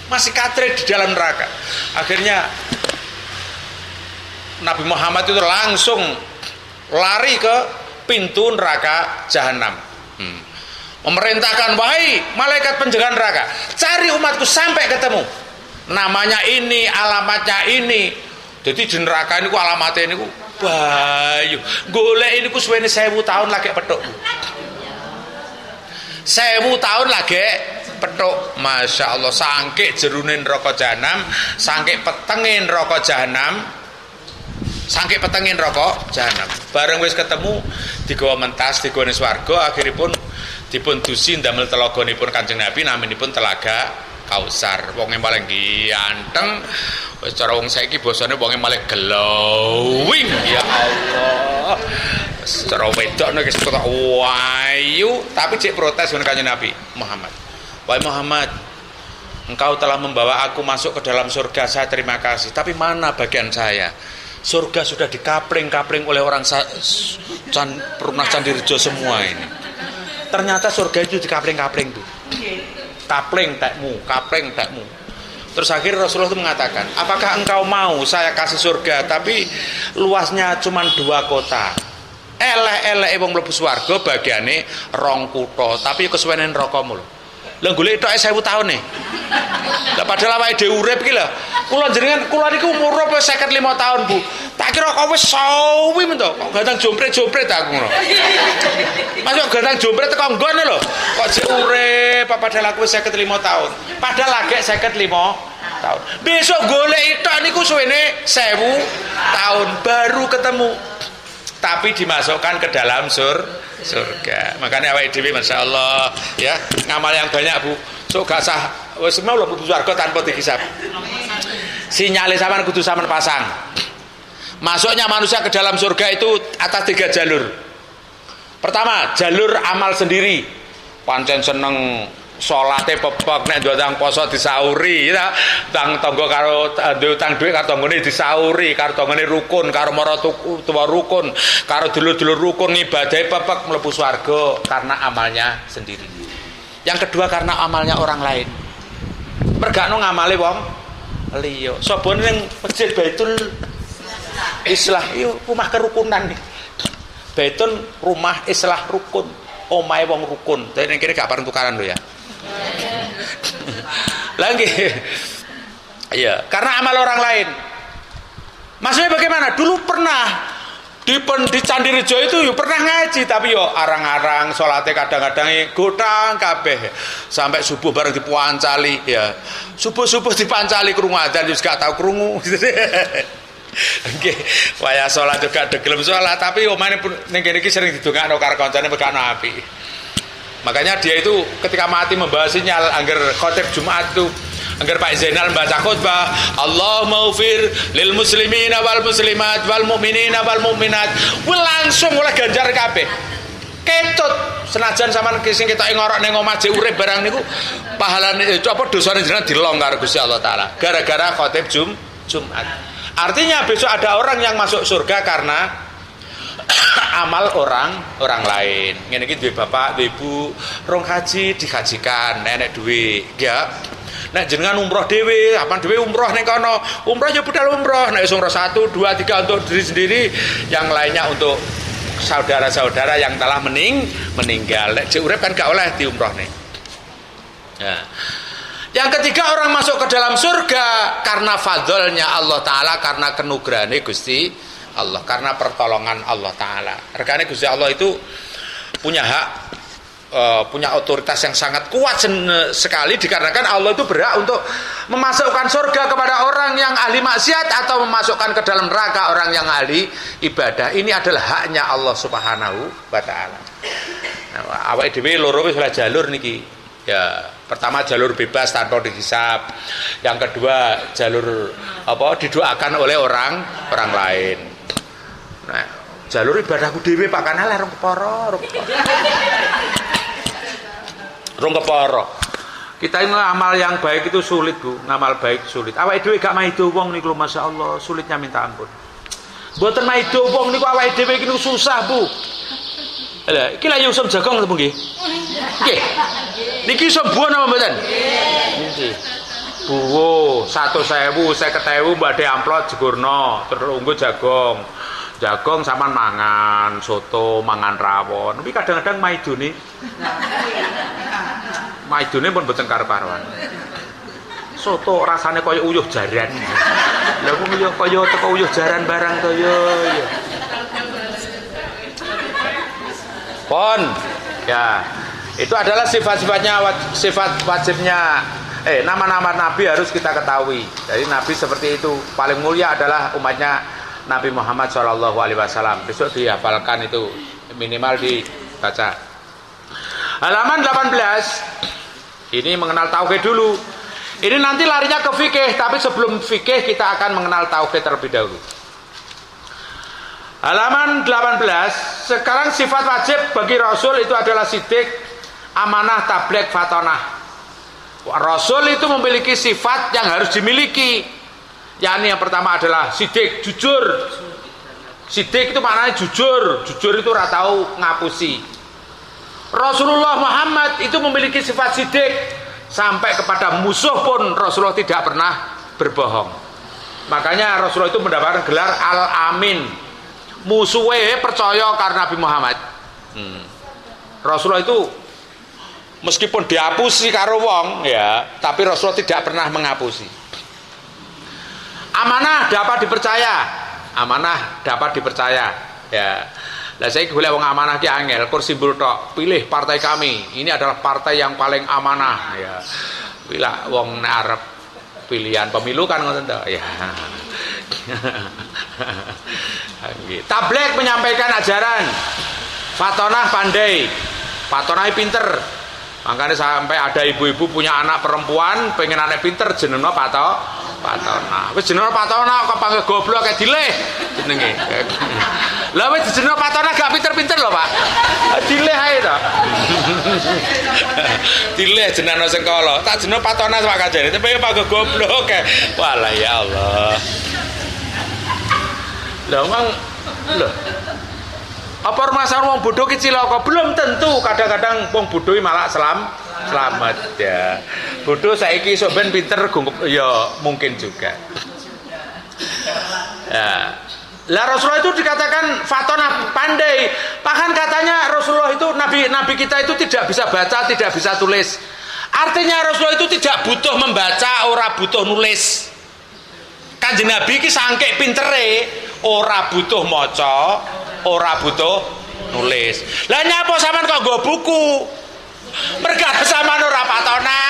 Masih kacret di dalam neraka. Akhirnya Nabi Muhammad itu langsung lari ke pintu neraka jahanam. Memerintahkan, wahai malaikat penjaga neraka, cari umatku sampai ketemu. Namanya ini, alamatnya ini. Jadi di neraka ini ku alamatnya ini ku bayu. Golek ini ku suwene 1000 tahun lagi petuk. 1000 tahun lagi petuk. Masya Allah, sangke jerunin neraka jahanam, sangke petengin neraka jahanam, sangke petengin neraka jahanam. Bareng wis ketemu digawa mentas digone swarga, akhiripun dipun dusi ndamel telaganipun Kanjeng Nabi naminipun Telaga Kausar. Wong yang paling ganteng, cara wong saiki basane wong yang paling glowing. Ya Allah. Cara wedok nek ketok wayu, tapi cek protes dengan Kanjeng Nabi Muhammad. Wahai Muhammad, engkau telah membawa aku masuk ke dalam surga, saya terima kasih. Tapi mana bagian saya? Surga sudah dikapling-kapling oleh orang Perumnas Candirejo semua ini. Ternyata surga itu dikapling-kapling tuh. Kapling tekmu. Terus akhirnya Rasulullah itu mengatakan, apakah engkau mau saya kasih surga tapi luasnya cuma 2 kota. Elek-elek wong mlebu swarga bagiane 2 kutha, tapi kesuwenen nerakamu lho. Lah golek tok 1000 tahun nih. Lah padahal awake dhewe urip iki lho. Kula niku umur 55 tahun, Bu. Tak kira kok wis sawi men to. Kok ganteng jompret-jompret aku ngono. Masuk ganteng jompret teko nggon lho. Kok jek urip padahal aku wis 55 tahun. Padahal lagi 55 tahun. Besok golek tok niku suwene 1000 tahun baru ketemu. Tapi dimasukkan ke dalam surga. Makanya awake dhewe masyaallah ya, ngamal yang banyak, Bu. Sok gak sah wis mau mlebu surga tanpa dihisab. Sinyale sampean kudu sampean pasang. Masuknya manusia ke dalam surga itu atas 3 jalur. Pertama, jalur amal sendiri. Pancen seneng salate pepek nek ndang poso disauri ya. Tang tangga karo utang dhuwit karo tanggane disauri, karo tanggane rukun, karo marang tuwa rukun, karo dulur-dulur rukun ngibadahi pepek mlebu swarga karena amalnya sendiri. Yang kedua karena amalnya orang lain. Mergakno ngamale wong liya. Sabone ning masjid Baitul Islah iki rumah kerukunan nih. Baitun rumah islah rukun, omahe wong rukun. Tapi ning kene gak pareng tukaran lho ya. Lagi, iya, karena amal orang lain. Maksudnya bagaimana? Dulu pernah di Candirejo itu yuk pernah ngaji, tapi yo arang-arang salate kadang-kadang godang kabeh sampai subuh bareng dipuancali ya. Subuh-subuh dipancali krungu adzan wis gak tau krungu. Nggih, waya salat juga gelem salat, tapi omane ning kene iki sering didongakno karo kancane megakno api. Makanya dia itu ketika mati membawa sinyal angger khotib Jumat itu, angger Pak Zainal membaca khutbah, Allahumma ufir lil muslimina wal muslimat wal mu'minina wal mu'minat, langsung oleh ganjar kabeh. Ketut senajan sampean sing ketok ngorok ning omah je urip barang niku pahalane apa dosane jenengan dilong karo Gusti Allah taala gara-gara khotib Jumat. Artinya besok ada orang yang masuk surga karena amal orang lain. Ngene iki duwe bapak, duwe ibu, rong haji dihajikan, nenek duwe, ya. Nek jenengan umroh dhewe, apan dhewe umroh ning kono. Umroh ya budal umroh, nek umroh 1, 2, 3 untuk diri sendiri, yang lainnya untuk saudara-saudara yang telah meninggal. Nek jek urip kan gak oleh diumrohne. Ya. Yang ketiga, orang masuk ke dalam surga karena fadlnya Allah Ta'ala, karena kenugrahane Gusti Allah, karena pertolongan Allah Ta'ala. Regane Gusti Allah itu punya hak, punya otoritas yang sangat kuat sekali, dikarenakan Allah itu berhak untuk memasukkan surga kepada orang yang ahli maksiat atau memasukkan ke dalam neraka orang yang ahli ibadah. Ini adalah haknya Allah Subhanahu wa Ta'ala. Nah, awake dhewe loro wis oleh jalur niki. Ya, pertama jalur bebas tanpa dihisab. Yang kedua jalur didoakan oleh orang lain. Nah, jalur ibadahku dhewe Pak Kanal rong kepara. Kita ini amal yang baik itu sulit, Bu. Ngamal baik sulit. Awake dhewe gak maido wong niku masyaallah sulitnya minta ampun. Mboten maido wong niku awake dhewe iki susah, Bu. Lah, iki lha usum jagong lho nggih. Nggih. Niki usum buah napa mboten? Nggih. buwo 100.000 50.000 badhe amplot jegurno terus nggo jagong sampean mangan soto mangan rawon tapi kadang-kadang maidone pun mboten karo-karoan soto rasane kaya uyuh jaran lha kok yo kaya teko uyuh jaran barang to yo pon ya itu adalah sifat wajibnya nama-nama nabi harus kita ketahui. Jadi nabi seperti itu paling mulia adalah umatnya Nabi Muhammad SAW. Besok dihafalkan itu minimal dibaca. Halaman 18 ini mengenal tauhid dulu. Ini nanti larinya ke fikih, tapi sebelum fikih kita akan mengenal tauhid terlebih dahulu. Halaman 18, sekarang sifat wajib bagi Rasul itu adalah sidik, amanah, tabligh, fatonah. Rasul itu memiliki sifat yang harus dimiliki, yakni yang pertama adalah sidik, jujur. Sidik itu maknanya jujur itu ora tahu ngapusi. Rasulullah Muhammad itu memiliki sifat sidik, sampai kepada musuh pun Rasulullah tidak pernah berbohong. Makanya Rasulullah itu mendapatkan gelar Al-Amin. Musuhnya percaya karena Nabi Muhammad. Rasulullah itu meskipun dihapusi karo wong ya, tapi Rasulullah tidak pernah menghapusi. Amanah dapat dipercaya. Ya. Lah saya golek wong amanah ki angel, kursi simbol tok. Pilih partai kami. Ini adalah partai yang paling amanah ya. Bila wong nek arep pilihan pemilu kan ngoten to. Ya. Tabligh menyampaikan ajaran. Fatonah pandai. Fatonah pinter. Makanya sampai ada ibu-ibu punya anak perempuan pengen anak pinter jenengno Patona. Wis jenengno Patona kok panggil goblok kayak dileh jenenge. Lah wis jenengno Patona gak pinter-pinter lho, Pak. Dileh ae to. Dileh jenengno sekolah. Tak jenengno Patona Pak Kajari, tapi panggil goblok kayak. Walah ya Allah. Lah lho. Apa masalah wong bodoh ki cilaka? Belum tentu, kadang-kadang wong bodoh malah selamat ya. Bodoh saiki sok ben pinter ya mungkin juga. Ya. Lah Rasulullah itu dikatakan fatonah pandai. Bahkan katanya Rasulullah itu nabi kita itu tidak bisa baca, tidak bisa tulis. Artinya Rasulullah itu tidak butuh membaca, ora butuh nulis. Kanjeng Nabi ki saking pintere, ora butuh maca, ora butuh nulis. Lah nyapa sampean kok nggo buku? Merga sampean ora patona.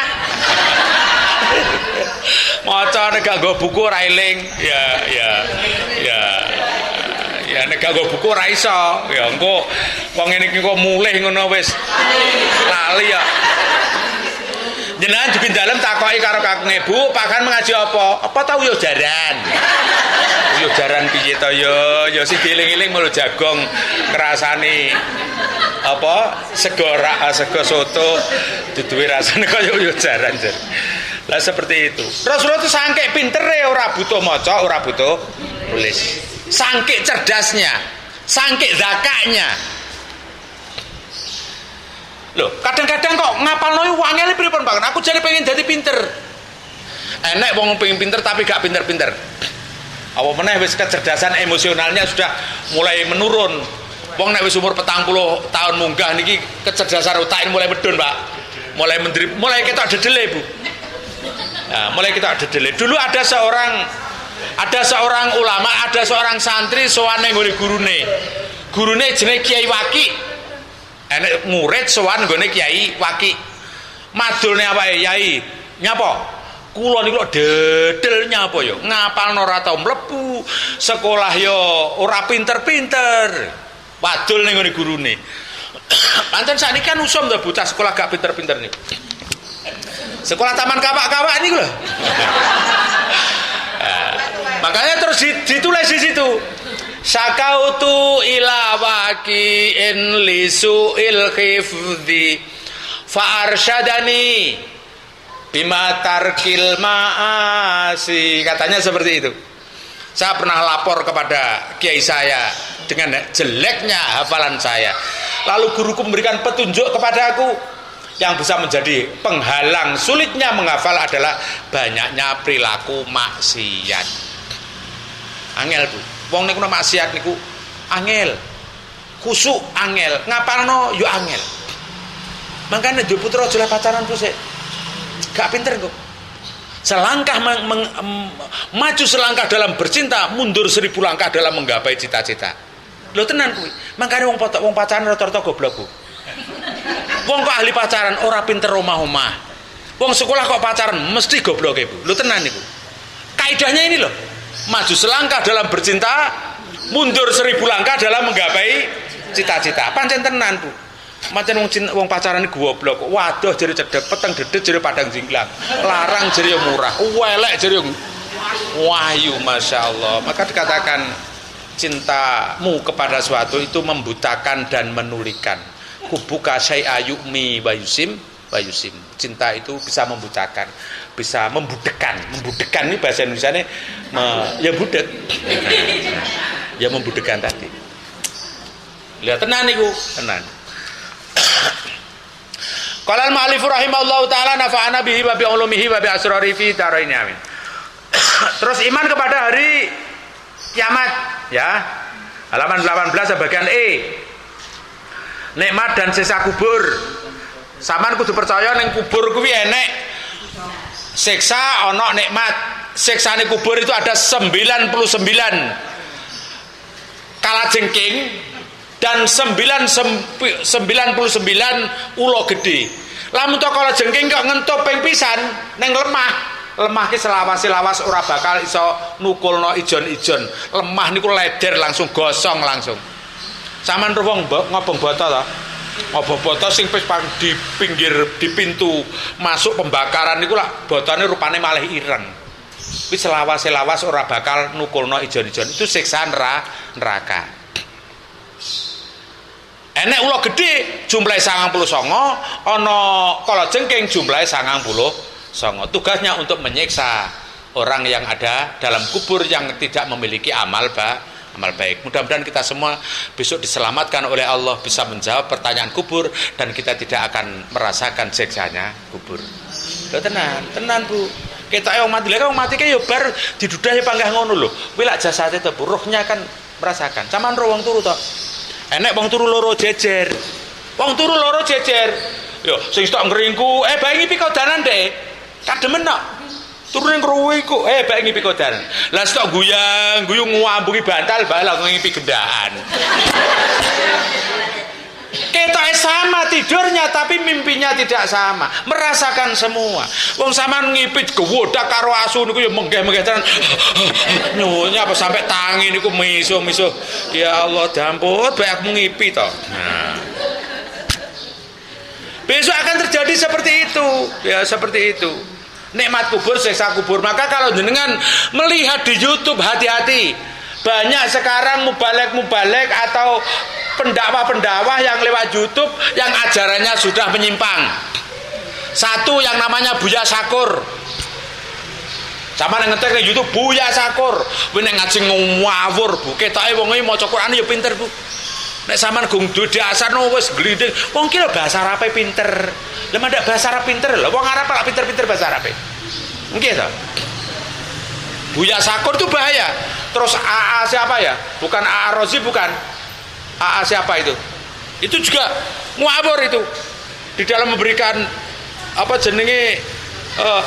Maca nek gak nggo buku ora eling. Ya nek gak nggo buku ora iso. Ya engko wong ngene iki kok mulih ngono wis lali ya. Jenengan di dalam takoki karo kakung ibu, pakan mengaji apa? Apa tau yo jaran? Yo jaran piye to yo sing dieling-eling mulu jagong ngrasani apa sego soto duduhe rasane kaya yo jaran jar. Lah seperti itu. Rasulullah itu sangke pintere, ora butuh maca, ora butuh nulis. Sangke cerdasnya, sangke zakatnya. Loh, kadang-kadang kok ngapalno wangele pripun, Pak? Aku jare pengen dadi pinter. Enek wong pengen pinter tapi gak pinter-pinter. Apa meneh wis kecerdasan emosionalnya sudah mulai menurun. Wong nek wis umur 40 tahun munggah niki kecerdasan otak mulai medun, Pak. Mulai ketok dedele, Bu. Nah, mulai ketok dedele. Dulu ada seorang ulama, ada seorang santri sowan ning gurune. Gurune jenenge Kiai Waki. Enek murid sowan nggone Kiai Waki. Madulne awake Yai. Nyapa? Kula niku dedel nyapa ya? Ngapalno ora tau mlebu, sekolah ya ora pinter-pinter. Wadul ning ngene gurune. Pancen sakniki kan usum to bocah sekolah gak pinter-pinter niku. Sekolah taman kawak-kawak niku lho. Makanya terus ditulis di situ. Sakautu ila waqi'in lisu'il khifdi fa arsyadani bima tarkil ma'asi. Katanya seperti itu. Saya pernah lapor kepada kiai saya dengan jeleknya hafalan saya. Lalu guruku memberikan petunjuk kepada aku. Yang bisa menjadi penghalang sulitnya menghafal adalah banyaknya perilaku maksiat. Angel Bu. Wong niku maksiat niku angel. Khusuk angel, ngapalno yo angel. Makanya duwe putra aja pacaran Bu sik. Gak pinter kok. Selangkah maju selangkah dalam bercinta, mundur 1000 langkah dalam menggapai cita-cita. Lho tenan kuwi. Makanya wong pacaran rata-rata goblok Bu. Wong kok ahli pacaran ora pinter omah-omah. Wong sekolah kok pacaran mesti gobloke Bu. Lho tenan niku. Kaidahnya ini loh. Maju selangkah dalam bercinta, mundur 1000 langkah dalam menggapai cita-cita. Pancen tenan Bu. Macam wong pacaran ini goblok. Waduh jere cedek, peteng dedet jere padang jinglang. Larang jere murah, welek jere wahyu, Masya Allah. Maka dikatakan cintamu kepada suatu itu membutakan dan menulikan. Kubuka syai'a yu'mi wa yusim. Cinta itu bisa membutakan, bisa membudekan. Membudekan ini bahasa Indonesianya ya budek. Ya membudekan tadi. Lihat tenan niku, tenan. Qala al-mu'allif rahimahullahu taala nafa'ana bihi wa bi ulumihi wa bi asrari fi darain amin. Terus iman kepada hari kiamat ya. Halaman 18 bagian E. Nikmat dan siksa kubur. Saman kudu percaya ning kubur kuwi enek siksa ana nikmat. Siksane kubur itu ada 99 kalajengking dan 99 ulo gede. Lamun to kalajengking kok ngentup ping pisan ning lemah ki selawas-selawas ora bakal iso nukulno ijon-ijon. Lemah niku leder langsung gosong langsung. Saman ruwong ngobong botol to. Ngobong botol sing di pinggir di pintu masuk pembakaran niku lah botolnya rupane malah ireng. Wis selawas-selawas ora bakal nukulno ijon-ijon. Itu siksaan neraka. Enek ulo gede jumlahe 99, ana kalajengking jumlahe 99. Tugasnya untuk menyiksa orang yang ada dalam kubur yang tidak memiliki amal baik. Mudah-mudahan kita semua besok diselamatkan oleh Allah, bisa menjawab pertanyaan kubur dan kita tidak akan merasakan siksanya kubur. Lho tenan Bu. Kita wong mati, wong mati ki yo bar didudahi panggah ngono lho. Kuwi lak jasate to, ruhnya kan merasakan. Saman ro wong turu to. Enek wong turu loro jejer. Wong turu loro jejer. Yo sing stok ngringku, bae ngipi kodanan Dek. Kademen kok. Turu ning kruwi kok, bae ngipi kodanan. Lah stok guyang-guyung ngambungi bantal bae lah ngipi gendaan. Ketoke sama tidurnya tapi mimpinya tidak sama, merasakan semua. Wong sampean ngipit gewodak karo asu niku ya menggeh-menggeh tenan. Nyuwunnya apa sampai tangi niku misuh-misuh. Ya Allah damput bae aku ngipi to. Nah. Besok akan terjadi seperti itu, ya seperti itu. Nikmat kubur, siksa kubur. Maka kalau jenengan melihat di YouTube hati-hati. Banyak sekarang mubalek atau pendakwah-pendakwah yang lewat YouTube yang ajarannya sudah menyimpang. Satu yang namanya Buya Sakur. Sama ngetek di YouTube Buya Sakur. Kuwi nek ngaji ngawur Bu. Ketoke wong iki maca Quran ya pinter Bu. Nek sampean gung dasar no wis glinding. Wong ki lho bahasa Arabe pinter. Lah mendak bahasa Arab pinter lho. Wong Arab lak pinter-pinter bahasa Arabe. Nggih to. Buya Sakur itu bahaya. Terus AA siapa ya? Bukan AA Rozi, bukan. AA siapa itu? Itu juga ngawur itu. Di dalam memberikan apa jenenge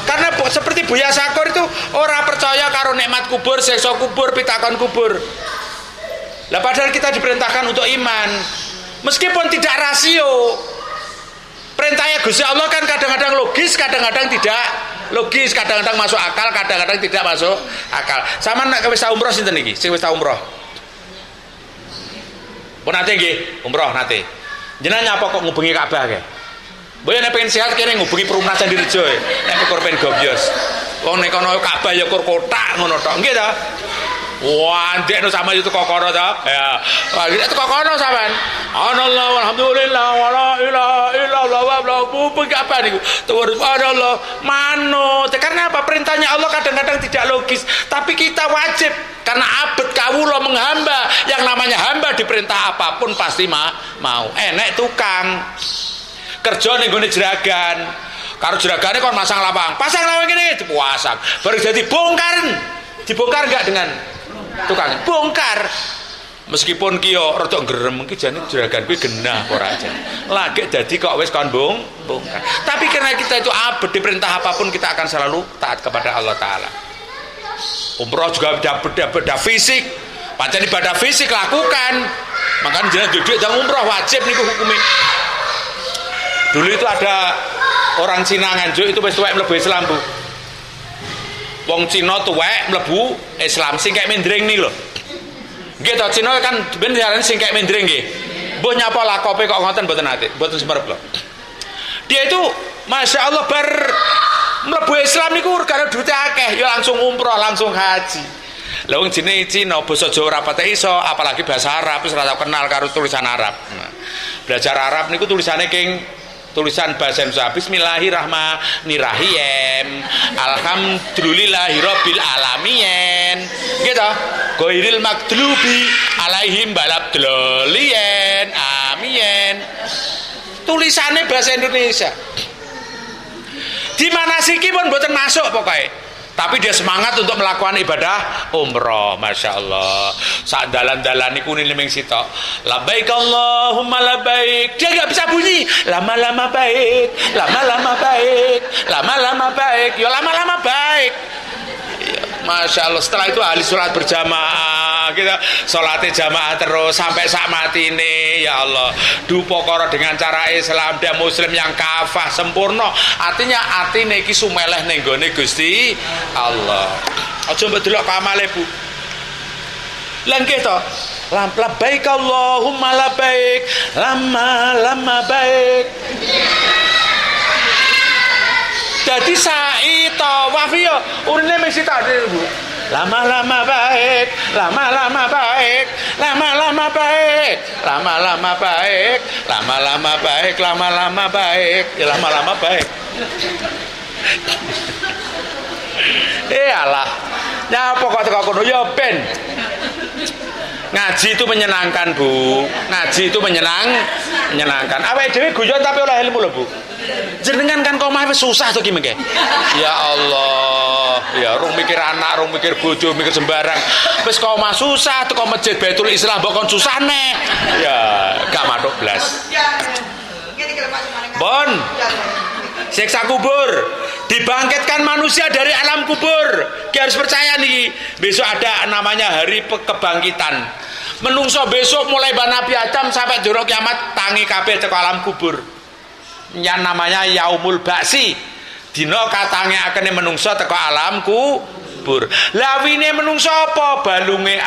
karena seperti Buya Sakur itu orang percaya karo nikmat kubur, siksa kubur, pitakon kubur. Lah padahal kita diperintahkan untuk iman. Meskipun tidak rasio. Perintahnya Gusti Allah kan kadang-kadang logis, kadang-kadang tidak logis, kadang-kadang masuk akal, kadang-kadang tidak masuk akal. Sama nak wis umroh sinten iki? Sing wis umroh. Pun nate nggih, umroh nate. Jenengan nyapa kok ngubengi Ka'bah kae? Mbok nek pengen sehat kene ngubengi Perumnas Candirejo. Nek kok pengen gobyos. Wong nek kono Ka'bah ya kur kotak ngono tok. Nggih ta? Wah, ndekno sama itu kokono ta? Ya. Wah, itu kokono sampean. Anallahu walhamdulillah wala ilaha illallah wa la ilaha apa niku? Subhanallah. Manut. Karena apa? Perintahnya Allah kadang-kadang tidak logis, tapi kita wajib karena abad kawula menghamba. Yang namanya hamba diperintah apapun pasti mau. Enek tukang. Kerja ning gone jeragan. Karo jeragane kon masang lapang. Pasang lapang kene dipuasang. Baru jadi bongkar. Dibongkar enggak dengan tukang? Bongkar. Meskipun kiyo rada gerem iki jane juragan kuwi genah ora aja. Lagi dadi kok wis kon bongkar. Tapi karena kita itu abad diperintah apapun kita akan selalu taat kepada Allah taala. Umroh juga beda fisik. Pancen ibadah fisik lakukan. Makanya jenengan duduk dan umroh wajib niku hukumnya. Dulu itu ada orang Cina nganjuk itu wis tuwek mlebu Islam, Bu. Wong Cina tuwek mlebu Islam sing kaya mendring nih lho. Nggih to Cina kan ben diarani sing kaya mendring nggih. Mbah nyapa lakope kok ngoten mboten ate, mboten semerep lho. Dia itu Masya Allah bar mlebu Islam niku regane duite akeh, ya langsung umroh, langsung haji. Lah wong jenenge Cina basa Jawa ora pate iso, apalagi bahasa Arab wis ora tau kenal karo tulisan Arab. Nah, belajar Arab niku tulisane king tulisan bahasa Indonesia Bismillahirrahmanirrahim Alhamdulillahirabbil alamin gitu ghairil maghdubi alaihim walad-dallin amin tulisannya bahasa Indonesia di manasiki pun mboten masuk pokoknya tapi dia semangat untuk melakukan ibadah umroh. Masya Allah saat dalan-dalan ini kuning limeng sitok labbaik Allahumma labbaik dia gak bisa bunyi lama-lama baik lama-lama baik lama-lama baik ya lama-lama baik ya, Masya Allah setelah itu ahli sholat berjamaah kita sholatnya jamaah terus sampai saat mati ini ya Allah dupokoro dengan cara Islam dia muslim yang kafah sempurna artinya hati iki sumeleh nenggone Gusti Allah aja mbok delok kamale Bu lan to labbaik Allahumma labbaik lama-lama baik jadi sa'i tawaf yo urine mesti tak Bu lama-lama baik lama-lama baik lama-lama baik lama-lama baik lama-lama baik lama-lama baik ya lama-lama baik alah nyapa kok teko kono ya ben ngaji itu menyenangkan Bu ngaji itu menyenangkan awake dhewe guyon tapi oleh ilmu lho Bu jenengan kan komah wis susah to ki mengke ya Allah ya rung mikir anak rung mikir bojo mikir sembarang wis komah susah teko masjid Baitul Islam mbok kon susah neh ya gak matuk blas bon siksa kubur dibangkitkan manusia dari alam kubur kita harus percaya nih besok ada namanya hari kebangkitan menungso besok mulai Nabi Adam sampai jero kiamat tangi kabeh teko alam kubur yang namanya yaumul ba'si dina katange akene menungso teko alam kubur lawine menungso apa balunge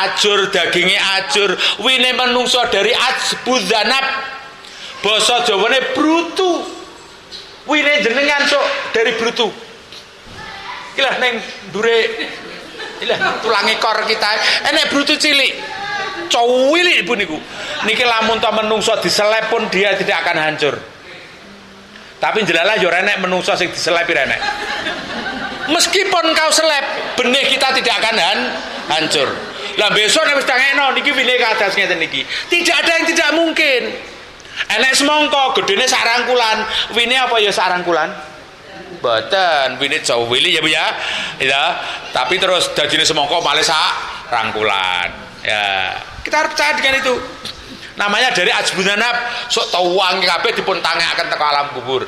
ajur daginge ajur wine menungso dari ajbuzanab basa Jawane brutu wine jenengan sok dari brutu ilah neng dure ilah tulang ekor kita enek brutu cilik cowili ibu niku niki lamun ta menungso diselep pun dia tidak akan hancur tapi jelalah yo renek menungso sing diselep renek meskipun kau selep benih kita tidak akan hancur lah besok nek wis tangekno niki wine kados ngeten niki tidak ada yang tidak mungkin enek semongko gedene sak rangkulan wine apa ya sak rangkulan mboten wine cowili ya Bu ya tapi terus dadine semongko malah sak rangkulan ya kita harus percaya dengan itu namanya dari ajbunanab sok tawang kabeh dipun tangekaken teko alam kubur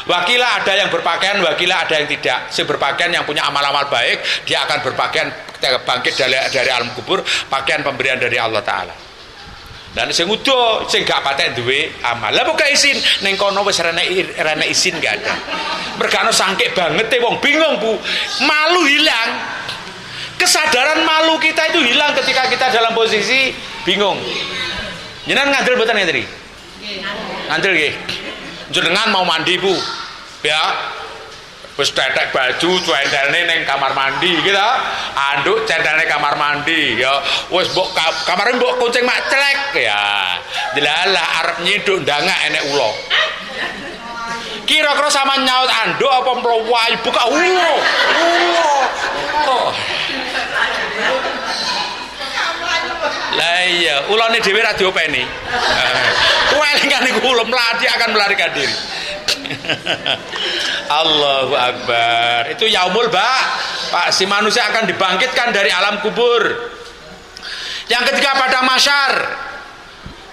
wakilah ada yang berpakaian wakilah ada yang tidak si berpakaian yang punya amal-amal baik dia akan berpakaian bangkit dari alam kubur pakaian pemberian dari Allah Ta'ala dan sing udo sing gak patek duwe amal lah pokoke isin ning kono wis rene isin gak ada mergane sangkik banget wong bingung Bu malu hilang kesadaran malu kita itu hilang ketika kita dalam posisi bingung jenengan ngandel mboten ngene iki ngandel nggih jenengan mau mandi Bu ya wis tetek baju cuentelne ning kamar mandi gitu anduk centelne kamar mandi ya wis mbok kamare mbok kuncing mak celek ya delalah arep nyiduk ndangak enek ula kira-kira sama nyaut anduk apa mlowai buka lah iya ulane dhewe ra diopeni kuwi elingan niku dia akan melarikan diri. Allahu Akbar. Itu yaumul Pak, si manusia akan dibangkitkan dari alam kubur. Yang ketiga padang mahsyar,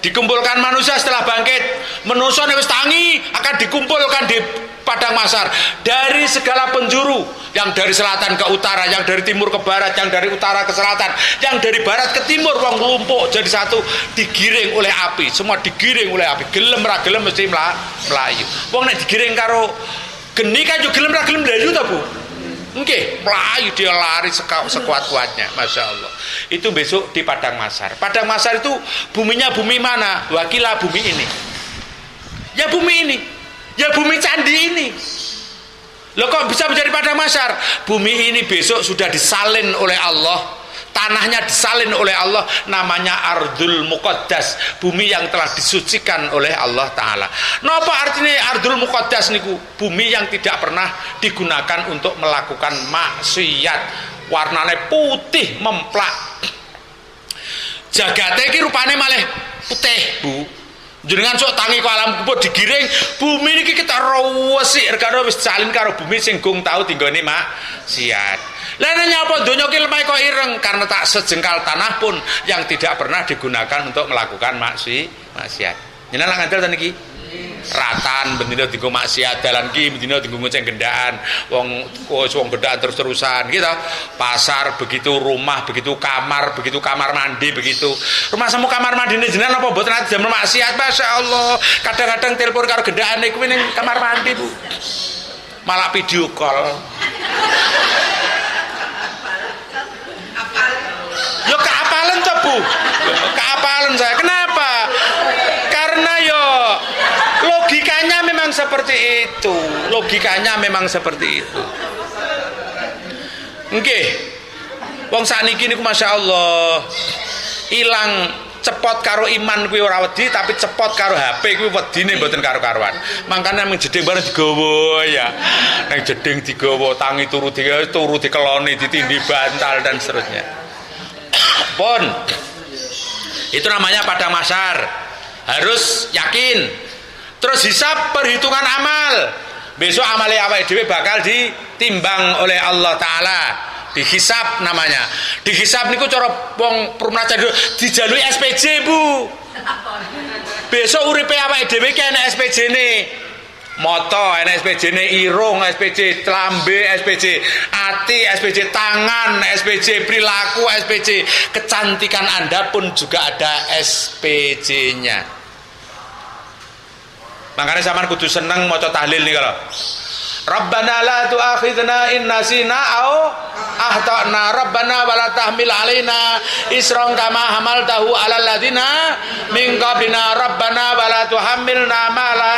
dikumpulkan manusia setelah bangkit. Manusia wis tangi akan dikumpulkan di padang mahsyar dari segala penjuru, yang dari selatan ke utara, yang dari timur ke barat, yang dari utara ke selatan, yang dari barat ke timur, wong lumpuk jadi satu, digiring oleh api, semua digiring oleh api. Gelem ra gelem mesti melayu. Wong nek digiring karo geni kan yo gelem ra gelem mlayu ta, Bu? Nggih, melayu dia lari sekuat-kuatnya, Masya Allah. Itu besok di padang mahsyar. Padang mahsyar itu buminya bumi mana? Wakila bumi ini. Ya bumi ini. Ya bumi candi ini. Loh kok bisa menjadi padang mahsyar? Bumi ini besok sudah disalin oleh Allah. Tanahnya disalin oleh Allah, namanya Ardul Muqaddas, bumi yang telah disucikan oleh Allah Ta'ala. Napa artinya Ardul Muqaddas niku? Bumi yang tidak pernah digunakan untuk melakukan maksiat. Warnanya putih memplak. Jagate iki rupane malih putih, Bu. Jenengan sok tangi ke alam kubur digiring, bumi niki kita rawesi regane wis salin karo bumi sing gong tau tinggone maksiat. Lah nyapa donya ki lemah kok ireng, karena tak sejengkal tanah pun yang tidak pernah digunakan untuk melakukan maksiat. Jenengan ngandel ta niki? Ratan bendina dienggo maksiat, dalan ki bendina dienggo ngoceng gendaan, wong gendaan terus-terusan gitu. Pasar begitu, rumah begitu, kamar begitu, kamar mandi begitu. Rumah semu kamar mandine jenengan apa mboten ate jam maksiat? Masyaallah. Kadang-kadang telepon karo gendaane kuwi ning kamar mandi, Bu. Malah video call. Yo keapalan toh, Bu? Keapalan saya. Kenapa? Karena yo logikanya memang seperti itu. Logikanya memang seperti itu. Nggih. Wong sakniki niku masyaallah ilang cepot karo iman kuwi ora wedi, tapi cepot karo HP kuwi wedine mboten karo-karuan. Mangkane nang jeding bareng digawa ya. Nang jeding digawa, tangi turu dikeloni, ditindih bantal dan seterusnya. Pun itu namanya padang mahsyar. Harus yakin. Terus hisab perhitungan amal. Besok amale awake dhewe bakal ditimbang oleh Allah Ta'ala. Dihisab namanya. Dihisab niku cara wong purnaca dijalui SPJ, Bu. Besok uripe awake dhewe ki ana SPJ-ne. Moto ana SPJ-ne, irung SPJ, lambe SPJ, ati SPJ, tangan SPJ, perilaku SPJ, kecantikan Anda pun juga ada SPJ-nya. Makanya sampean kudu seneng maca tahlil nih kalau. Rabbana la tu'akhidna in nasina au ahtana, Rabbana wa la tahmil alaina isran kama hamaltahu 'alal ladzina min qablina, Rabbana wa la tuhammilna ma la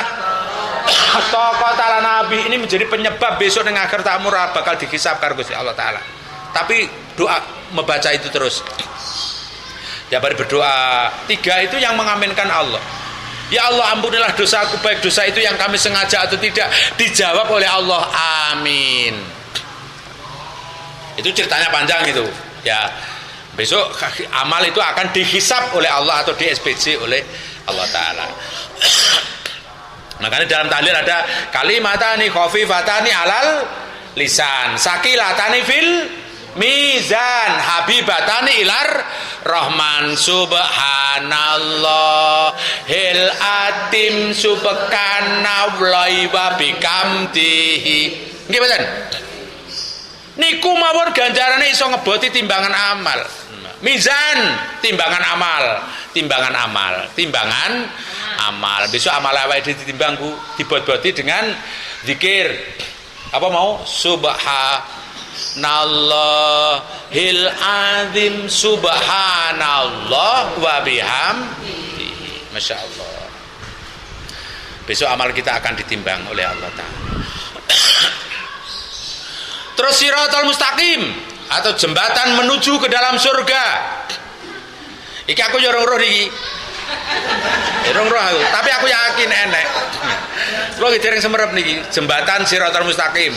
taqata lana bi. Ini menjadi penyebab besok ning akhir takmur bakal dihisab karo Gusti Allah Ta'ala. Tapi doa membaca itu terus. Ya bari berdoa. 3 itu yang mengaminkan Allah. Ya Allah, ampunilah dosaku, baik dosa itu yang kami sengaja atau tidak, dijawab oleh Allah, amin. Itu ceritanya panjang itu ya. Besok amal itu akan dihisab oleh Allah atau di SPJ oleh Allah Ta'ala. Makanya dalam tahlil ada kalimatani khafifatani alal lisan, sakilatani fil mizan, habibatani ilar rahman, subhanallah hil atim subhanallahi wa bihamdihi. Nggih mboten? Niku mawon ganjarane iso ngeboti timbangan amal. Mizan, timbangan amal, timbangan amal, timbangan amal. Besok amal awake dhewe ditimbang Bu, dibot-boti dengan zikir. Apa mau? Subhanallahil azim, subhanallah wa bihamdihi. Masya Allah. Besok amal kita akan ditimbang oleh Allah Ta'ala. Terus siratal mustaqim atau jembatan menuju ke dalam surga. Iki aku yo roh niki. Roh aku, tapi aku yakin enek. Kulo iki dereng semerep niki, jembatan siratal mustaqim.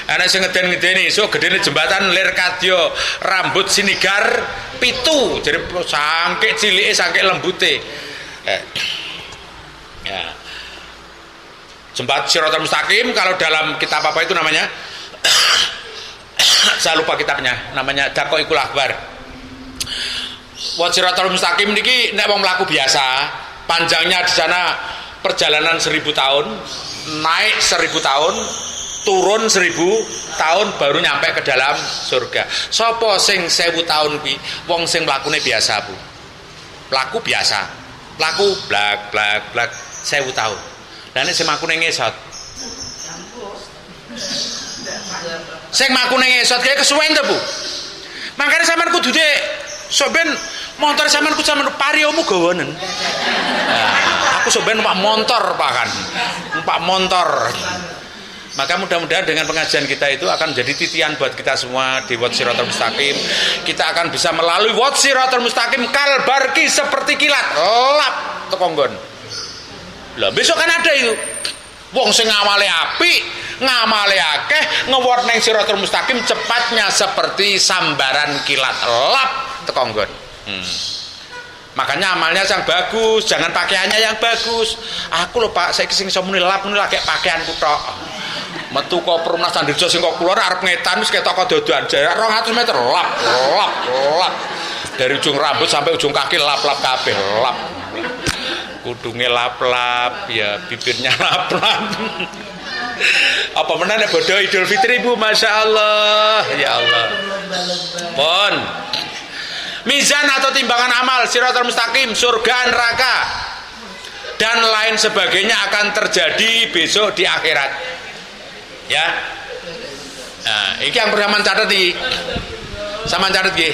Ana sing ngeden-ngedeni iso gedene jembatan lir kadya, rambut sinigar 7. Jadi sangke cilike sangke lembute. Ya. Jembatan Shiratal Mustaqim kalau dalam kitab apa itu namanya? Saya lupa kitabnya, namanya Daqaiqul Akhbar. Shiratal Mustaqim niki nek wong mlaku biasa, panjangnya di sana perjalanan 1000 tahun, naik 1000 tahun, turun 1000 tahun baru nyampe ke dalam surga. Sopo sing 1000 tahun kuwi? Wong sing mlakune biasa, Bu. Mlaku biasa. Mlaku blak blak blak 1000 tahun. Lah nek sing makune ngesot. Sing makune ngesot kae kesuwen to, Bu. Makane sampean kudu dek sok ben motor sampean ku sampean pariomu gawanen. Nah, aku sok ben numpak motor Pak kan. Numpak motor. Maka mudah-mudahan dengan pengajian kita itu akan menjadi titian buat kita semua di Wat Shiratal Mustaqim. Kita akan bisa melalui Wat Shiratal Mustaqim kalbarki seperti kilat lap tekonggon. Lah besok kan ada itu. Wong sing ngawale apik, ngamale akeh, ngewot neng Shiratal Mustaqim cepatnya seperti sambaran kilat lap tekonggon. Makanya amalnya yang bagus, jangan pakaiannya yang bagus. Aku lho Pak, saya kesing iso muni lap muni lagi pakaianku tok. Metu kok perumnas Sandirjo sing kok keluar arep ngetan wis ketok dodoan jarak 200 meter lap lap lap. Dari ujung rambut sampai ujung kaki lap-lap kabeh lap. Kudunge lap-lap, ya bibirnya lap-lap. Apa meneh nek bodho Idul Fitri Bu, Masya Allah. Ya Allah. Pon. Mizan atau timbangan amal Shiratal Mustaqim, surga neraka dan lain sebagainya akan terjadi besok di akhirat. Ya. Nah, ini yang pertama catat di sama catat nggih.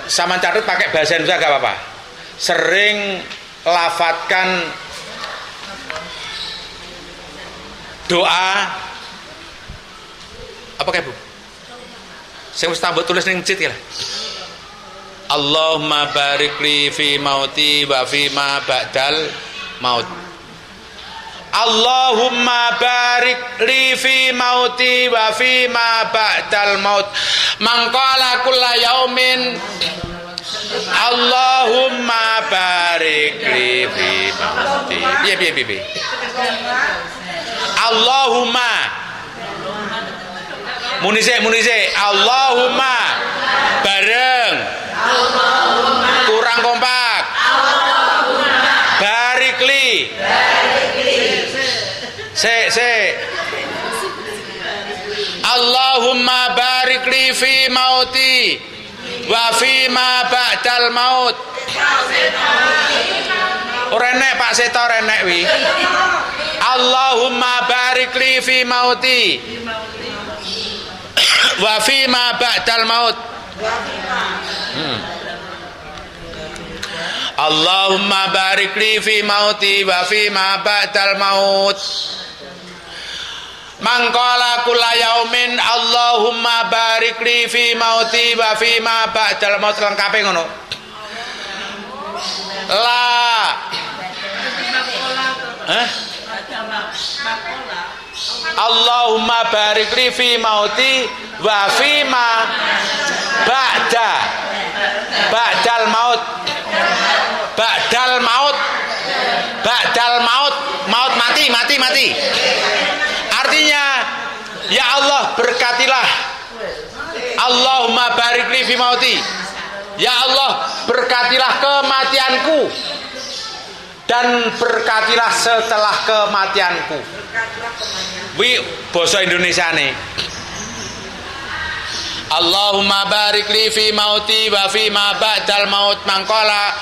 Sama catat pakai bahasa Indonesia gak apa-apa. Sering lafatkan doa apa kayak Bu? Saya mesti tambah tulis ning masjid ya. Allahumma barik li fi mauti wa fi ma ba'dal maut. Allahumma barik li fi mauti wa fi ma ba'dal maut. Man qala kulla yaumin Allahumma barik li fi mauti. Piye. Allahumma Munise Allahumma bareng kurang kompak barikli se Allahumma barikli fi mauti wa fi ma ba'dal maut. Ora enek Pak Seto enek wi. Allahumma barikli fi mauti wa fi ma ba'dal maut. Allahumma barik li fi mauti wa fi ma ba'dal maut. Man qala kulla yaumin Allahumma barik li fi mauti wa fi ma ba'dal maut lengkape ngono. Allahumma barik li fi mauti wa fi ma ba'dal maut maut mati. Artinya ya Allah berkatilah. Allahumma barik li fi mauti. Ya Allah berkatilah kematianku dan berkatilah setelah kematianku. Wi basa Indonesiane. Allahumma barik li fi mauti wa fi ma ba'dal maut. Mangkola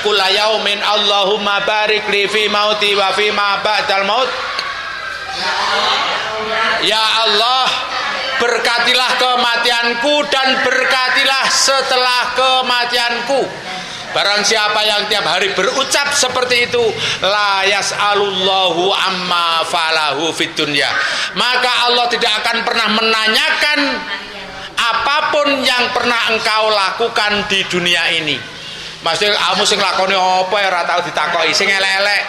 kula yaumin Allahumma barik li fi mauti wa fi ma ba'dal maut. Ya Allah berkatilah kematianku dan berkatilah setelah kematianku. Barang siapa yang tiap hari berucap seperti itu, la yas'alullahu amma falahu fid dunya, maka Allah tidak akan pernah menanyakan apapun yang pernah engkau lakukan di dunia ini. Maksudnya kamu sing lakoni apa ya ora tau ditakoki, sing elek-elek.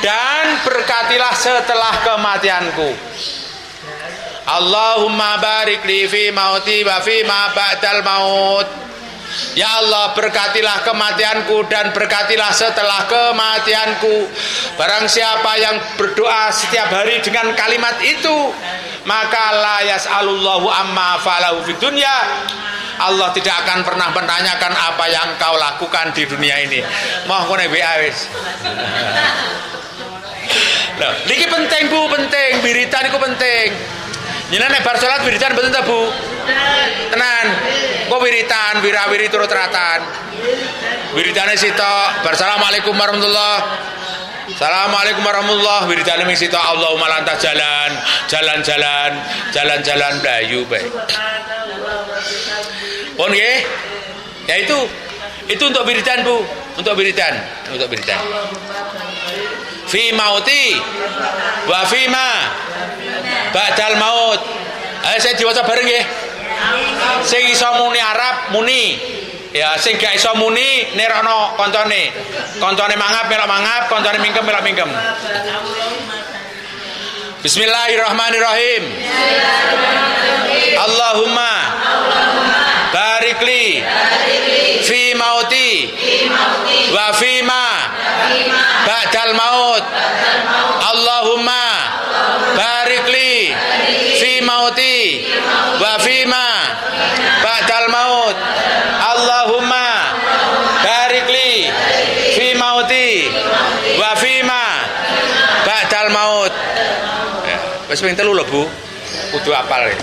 Dan berkatilah setelah kematianku. Allahumma barik li fi mauti wa fi ma ba'dal maut. Ya Allah, berkatilah kematianku dan berkatilah setelah kematianku. Barang siapa yang berdoa setiap hari dengan kalimat itu, maka la yas'alullahu amma fa'alahu fid dunya. Allah tidak akan pernah menanyakan apa yang kau lakukan di dunia ini. Mau ngene WA wis. Loh, niki penting Bu, penting. Wiritan niku penting. Jenengan nek bar salat wiritan mboten ta Bu? Tenan. Kok wiritan, wirawiri turut ratan. Wiritane sitok, Assalamualaikum warahmatullahi. Assalamualaikum warahmatullahi. Wiritane ming sitok Allahumma lantas jalan-jalan blayu bae. Pun nggih. Ya itu untuk wiritan Bu, untuk wiritan. Fi mauti wa fima ba'dal maut. Ayo saya diwaca bareng nggih. Sing iso muni Arab muni. Ya sing gak iso muni nerokno koncone. Koncone mangap melok mangap, koncone mingkem melok mingkem. Bismillahirrahmanirrahim. Allahumma barikli fi mauti wa fima ba'dal maut. Allahumma barikli fi mauti wa fima ba'dal maut. Allahumma barikli fi mauti wa fima ba'dal maut. Ya, wis ping 3 lho Bu. Kudu apal ya.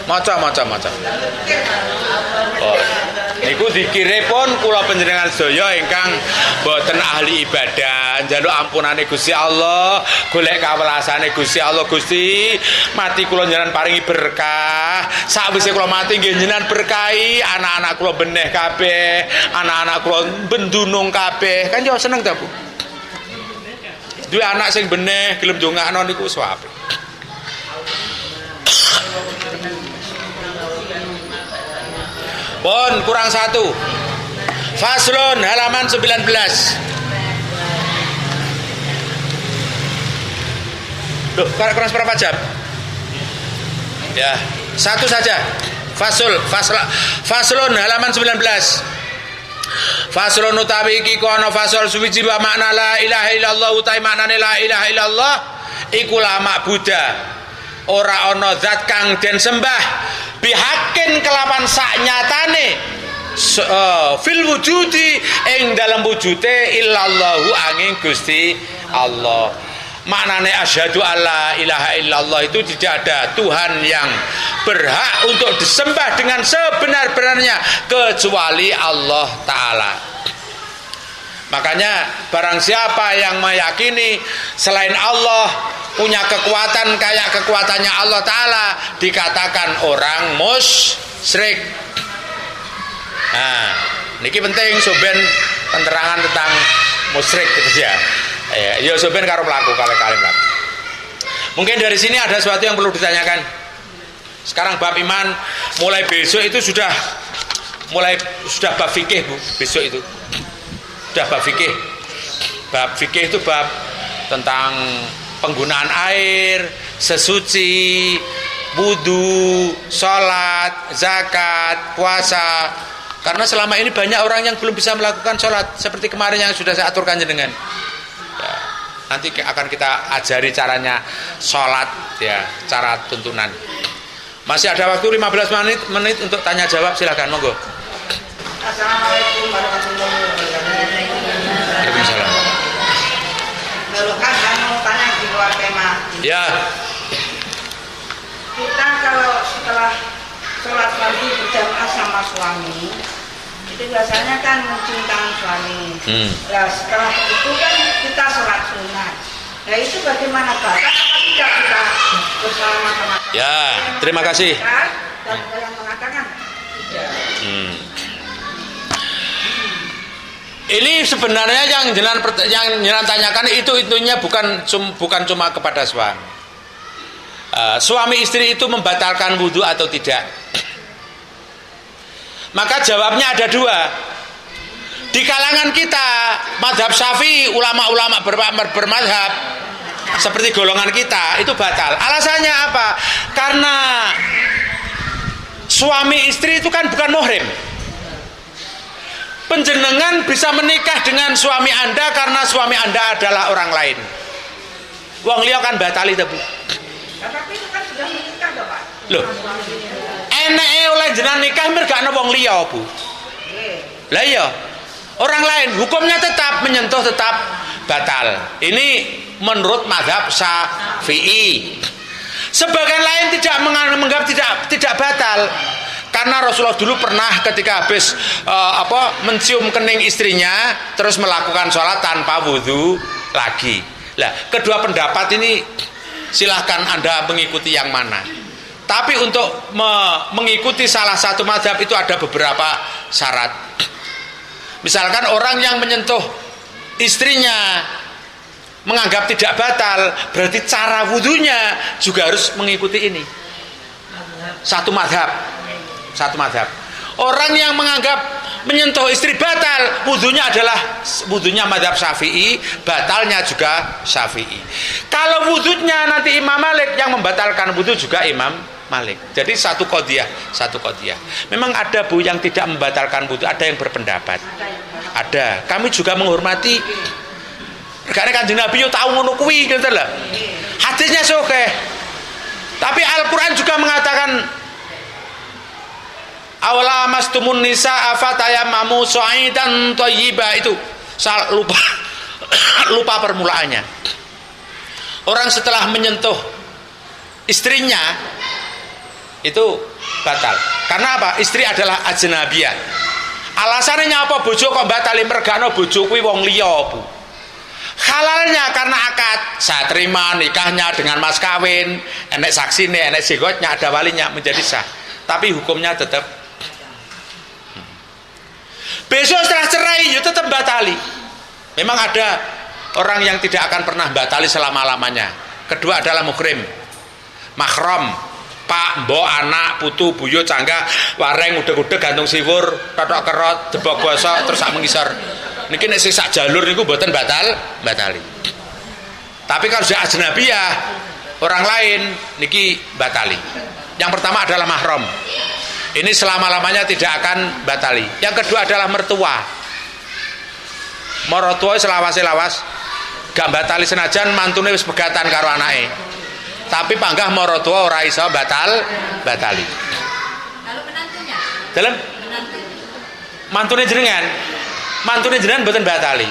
Maca. Oh, niku dikiripun kula panjenengan sedaya ingkang boten ahli ibadah, njaluk ampunane Gusti Allah, golek kawelasane Gusti Allah. Gusti, mati kula njenengan paringi berkah. Sakwise kula mati nggih njenengan berkahi anak-anak kula beneh kabeh, anak-anak kula bendunung kabeh. Kan yo seneng ta Bu? Duwe anak sing beneh gelem ndongakno niku wis apik. Pun kurang 1. Faslun halaman 19. Loh, kurang berapa jam? Ya, 1 saja. Faslun halaman 19. Faslun utawi iki kono fasal suwiji wa makna la ilaha illallah utawi maknane la ilaha illallah iku la ma'buda. Ora ana zat kang den sembah bihakin kelawan saknyatane fil wujudi ing dalam wujude illallahu angin Gusti Allah. Maknane asyhadu alla ilaha illallah itu tidak ada Tuhan yang berhak untuk disembah dengan sebenar-benarnya kecuali Allah Ta'ala. Makanya barang siapa yang meyakini selain Allah punya kekuatan kayak kekuatannya Allah Ta'ala dikatakan orang musyrik. Nah, niki penting soben penerangan tentang musyrik gitu ya. Ya soben karo pelaku kali-kali pelaku. Mungkin dari sini ada sesuatu yang perlu ditanyakan. Sekarang bab iman mulai besok itu sudah bab fikih Bu, besok itu. Sudah bab fikih. Bab fikih itu bab tentang penggunaan air, sesuci, wudu, sholat, zakat, puasa. Karena selama ini banyak orang yang belum bisa melakukan sholat seperti kemarin yang sudah saya aturkan jenengan. Ya, nanti akan kita ajari caranya sholat, ya, cara tuntunan. Masih ada waktu 15 menit untuk tanya jawab, silakan monggo. Assalamualaikum warahmatullahi wabarakatuh. Waalaikumsalam. Lalu kan saya mau tanya di luar tema. Ya. Kita kalau setelah sholat pagi berjamaah sama suami, itu biasanya kan mencium tangan suami. Nah setelah itu kan kita sholat sunat. Nah itu bagaimana Pak? Apa tidak kita bersama sama? Ya, terima kasih. Dan yang mengatakan tidak. Ini sebenarnya yang jenengan tanyakan itunya bukan cuma kepada suami. Suami istri itu membatalkan wudhu atau tidak? Maka jawabnya ada 2. Di kalangan kita, mazhab Syafi'i, ulama-ulama bermazhab seperti golongan kita itu batal. Alasannya apa? Karena suami istri itu kan bukan muhrim. Penjenengan bisa menikah dengan suami Anda karena suami Anda adalah orang lain. Wong liya kan batali ta, Bu? Tapi itu kan sudah menikah, Pak. Loh. Eneke oleh jenengan nikah mergakno wong liya, Bu. Lah iya. Orang lain hukumnya tetap menyentuh, tetap batal. Ini menurut mazhab Syafi'i. Sebagian lain tidak menganggap tidak batal. Karena Rasulullah dulu pernah ketika habis mencium kening istrinya terus melakukan sholat tanpa wudhu lagi. Nah, kedua pendapat ini silahkan Anda mengikuti yang mana. Tapi untuk mengikuti salah satu mazhab itu ada beberapa syarat. Misalkan orang yang menyentuh istrinya menganggap tidak batal, berarti cara wudhunya juga harus mengikuti ini. Satu mazhab. Orang yang menganggap menyentuh istri batal, wudhunya adalah wudhunya mazhab Syafi'i, batalnya juga Syafi'i. Kalau wudhunya nanti Imam Malik, yang membatalkan wudhu juga Imam Malik. Jadi satu qadhiyah. Memang ada, Bu, yang tidak membatalkan wudhu, ada yang berpendapat. Ada. Kami juga menghormati. Karena Kanjeng Nabi yo tahu ngono kuwi, ngoten lho. Hadisnya sahih. Tapi Al-Qur'an juga mengatakan awala mastumun nisa afatayamamu su'idan thayyiba, itu saya lupa permulaannya. Orang setelah menyentuh istrinya itu batal. Karena apa? Istri adalah ajnabiyah. Alasannya apa bojo kok batali mergano bojo kuwi wong liya, Bu? Halalnya karena akad, saya terima nikahnya dengan mas kawin, enek saksine, enek sigotnya, ada walinya, menjadi sah. Tapi hukumnya tetap. Besok setelah cerai ya tetap batali. Memang ada orang yang tidak akan pernah batali selama-lamanya. Kedua adalah muhrim, mahram, pak, mbok, anak, putu, buyo, cangga, wareng, udeg-udeg, gantung siwur, totok kerot, debok gosok, terus sak mengisor. Niki nek sak jalur niku mboten batali. Tapi kalau sudah ajnabiyah, orang lain niki batali. Yang pertama adalah mahram. Ini selama-lamanya tidak akan batali. Yang kedua adalah mertua. Mertua selawas-lawas gak batali senajan mantune wis pegatan karo anake. Tapi panggah mertua ora iso batali. Kalau menantunya? Dalam mantune jenengan mboten batali.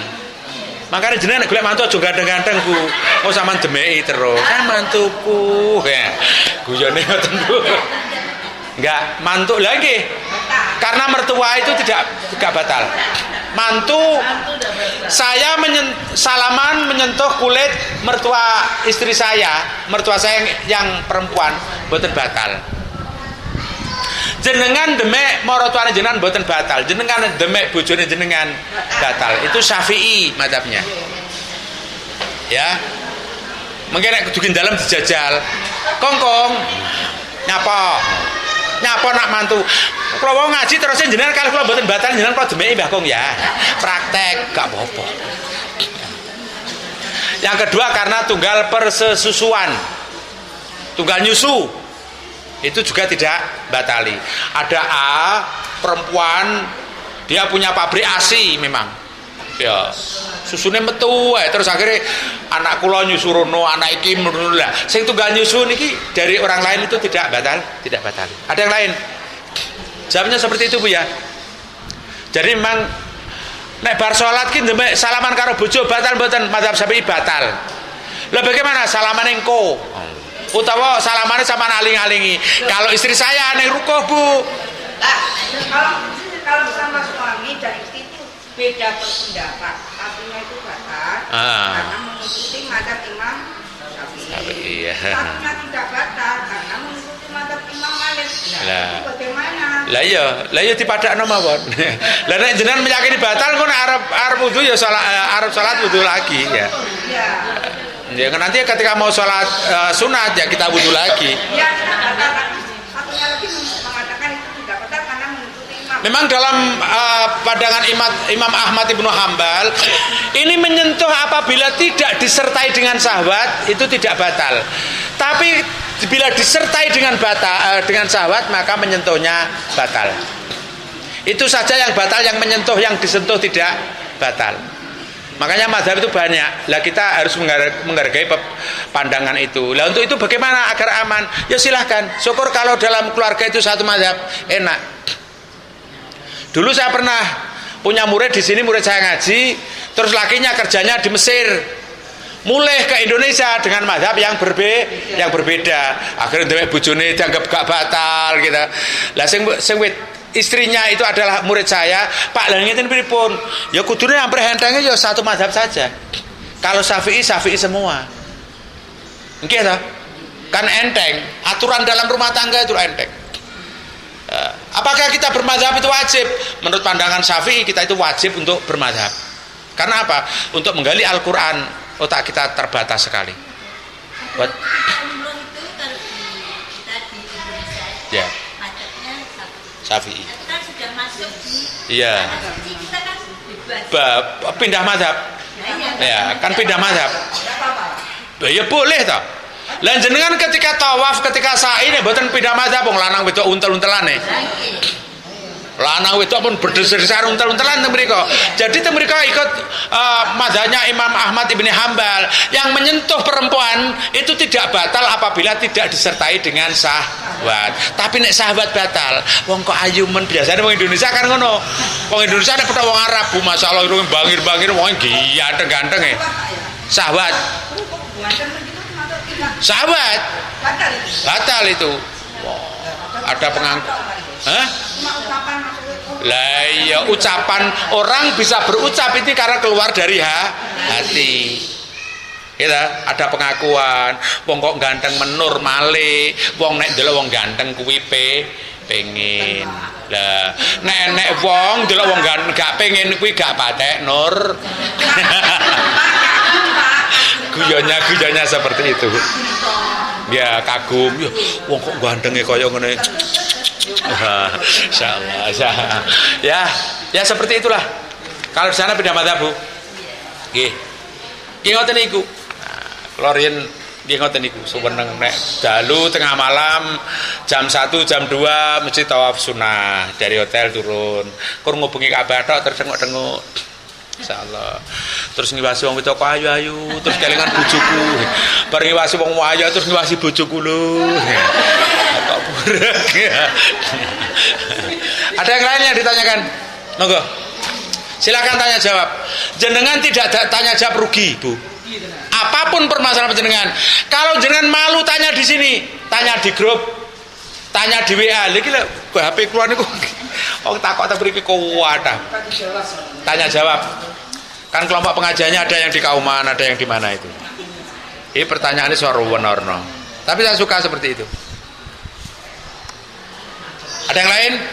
Makanya jenengan golek mantu aja gandeng-gandeng, Bu. Oh sampean demeki terus. Kan mantuku. Ya. Guyone ngoten, Bu. Enggak, mantu lagi. Karena mertua itu tidak batal. Mantu saya salaman menyentuh kulit mertua istri saya, mertua saya yang perempuan, mboten batal. Jenengan demek maratuane jenengan mboten batal, jenengan demek bojone jenengan batal. Itu Syafi'i mazhabnya. Ya. Mungkin nek kudu dalam dijajal. Kongkong nyapa nak mantu kula wong ngaji terus jenengan kalau kula mboten batal jenengan kula demeki Mbah Kong ya praktek gak apa-apa. Yang kedua karena tunggal persesusuan, tunggal nyusu itu juga tidak batali. Ada A perempuan dia punya pabrik ASI memang ya susune metu terus akhirnya anak kula nyusu rono, anak iki merono lah. Sing tunggal nyusu niki dari orang lain itu tidak batal. Ada yang lain. Jawabnya seperti itu, Bu ya. Jadi memang nek bar salat ki ndemek salaman karo bojo batal mboten? Mazhab Syafi'i batal. Lah bagaimana salaman engko? Utawa salamane sama aling-alingi. Kalau istri saya ning rukuh, Bu. Kalau sama suami dan istri itu beda berpendapat, artinya itu batal karena mengikuti mazhab Imam Syafi'i. Satunya tidak batal karena mengikuti mazhab Imam Malik. Nah, itu bagaimana? Lah iya dipadakno mawon. Lah nek jenengan meyakini batal kok nek arep wudu ya salat wudu lagi ya. Ya nanti ketika mau sholat sunat ya kita wudu lagi. Ya, satunya lagi mengatakan itu tidak batal karena mengikuti Imam. Memang dalam pandangan Imam Ahmad Ibnu Hambal ini menyentuh apabila tidak disertai dengan syahwat itu tidak batal. Tapi bila disertai dengan syahwat maka menyentuhnya batal. Itu saja yang batal, yang menyentuh, yang disentuh tidak batal. Makanya mazhab itu banyak. Lah kita harus menghargai pandangan itu. Lah untuk itu bagaimana agar aman? Ya silahkan. Syukur kalau dalam keluarga itu satu mazhab, enak. Dulu saya pernah punya murid di sini, murid saya ngaji, terus lakinya kerjanya di Mesir. Mulai ke Indonesia dengan mazhab yang berbeda. Akhirnya dhewek bojone dianggap gak batal gitu. Lah sing istrinya itu adalah murid saya, Pak lha ngeten pripun? Ya kudune hampir entenge ya satu mazhab saja. Kalau Syafi'i semua. Nggih ta? Kan enteng, aturan dalam rumah tangga itu enteng. Apakah kita bermazhab itu wajib? Menurut pandangan Syafi'i kita itu wajib untuk bermazhab. Karena apa? Untuk menggali Al-Qur'an, otak kita terbatas sekali. Buat umroh itu kalau kita di Indonesia ya. Mazhabnya Syafi'i. Kita sudah masuk di Iya. kita kan bebas. Pindah mazhab. Ya, kan pindah mazhab. Ya boleh toh. Lah jenengan ketika tawaf, ketika sa'i nek mboten pindah mazhab wong lanang wedok untel-untelane. Lanang wedok pun berdesar untel-untelan teng mriku. Jadi teng mriku ikut mazhabnya Imam Ahmad Ibni Hambal, yang menyentuh perempuan itu tidak batal apabila tidak disertai dengan syahwat. Tapi nek syahwat batal, wong kok ayu men, biasane wong Indonesia kan ngono. Wong Indonesia nek petok wong Arab, masyaallah itu bangir-bangir wong ganteng-ganteng e. Syahwat. Syahwat. Batal itu. Wow. Ada pengangkut. Hah? Lah iya, ucapan orang bisa berucap itu karena keluar dari hati. Kita ada pengakuan, wong kok ganteng menur male, wong nek ndelok wong ganteng kuwi pengen. Lah nek wong ndelok wong ganteng gak pengen kuwi gak patek nur. Guyonnya seperti itu. Ya kagum, ya wong kok gantenge kaya ngene. Insyaallah. Ya seperti itulah. Kalau di sana beda mazhab, Bu. Nggih. Nggih ngoten niku. Kula riyen nggih ngoten niku, suweneng nek dalu tengah malam jam 1 jam 2 mesti tawaf sunah dari hotel turun. Kur ngubengi Ka'bah tok terus tengok-tengok. Insyaallah. Terus ngiwasi wong wedok ayu-ayu, terus kelingan bojoku. Bar ngiwasi wong ayu terus ngiwasi bojoku lho. Kok buruk ya. Ada yang lain yang ditanyakan? Monggo. Silakan tanya jawab. Jenengan tidak tanya jawab rugi, Bu. Apapun permasalahan jenengan. Kalau jenengan malu tanya di sini, tanya di grup, tanya di WA. Iki lho HP keluar niku. Wong takok ta mriki kuwatah. Tanya jawab. Kan kelompok pengajiannya ada yang di Kauman, ada yang di mana itu. Ini pertanyaannya soal ruwen-orno. Tapi saya suka seperti itu. Ada yang lain?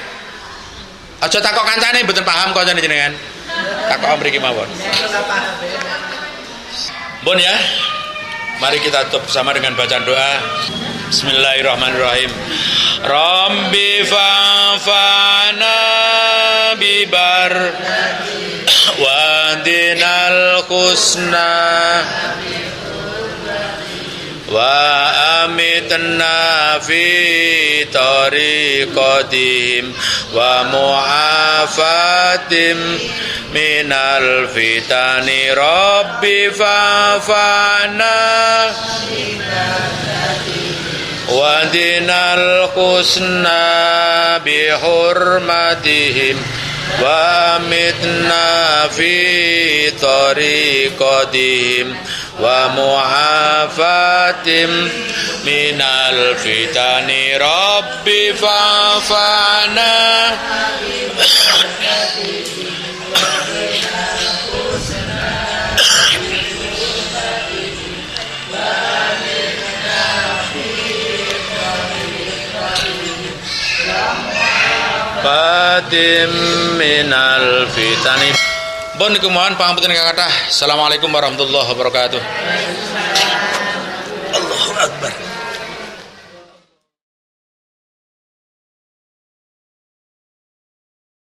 Aja takok kancane mboten paham kancane jenengan. Takok mriki mawon. Bon ya. Mari kita tutup bersama dengan bacaan doa. Bismillahirrahmanirrahim. Rabbi fa'fana bibar wa dinal husna wa amitna fi tariqatim wa mu'afatim minal fitani rabbi fa'fana wa dinal husna bihurmatihim wa amitna fi tariqatim wa mu'afatim minal fitani rabbi fa'fana fatim minal fitani. Bon niku mohon pangapunten kakatah. Assalamualaikum warahmatullahi wabarakatuh.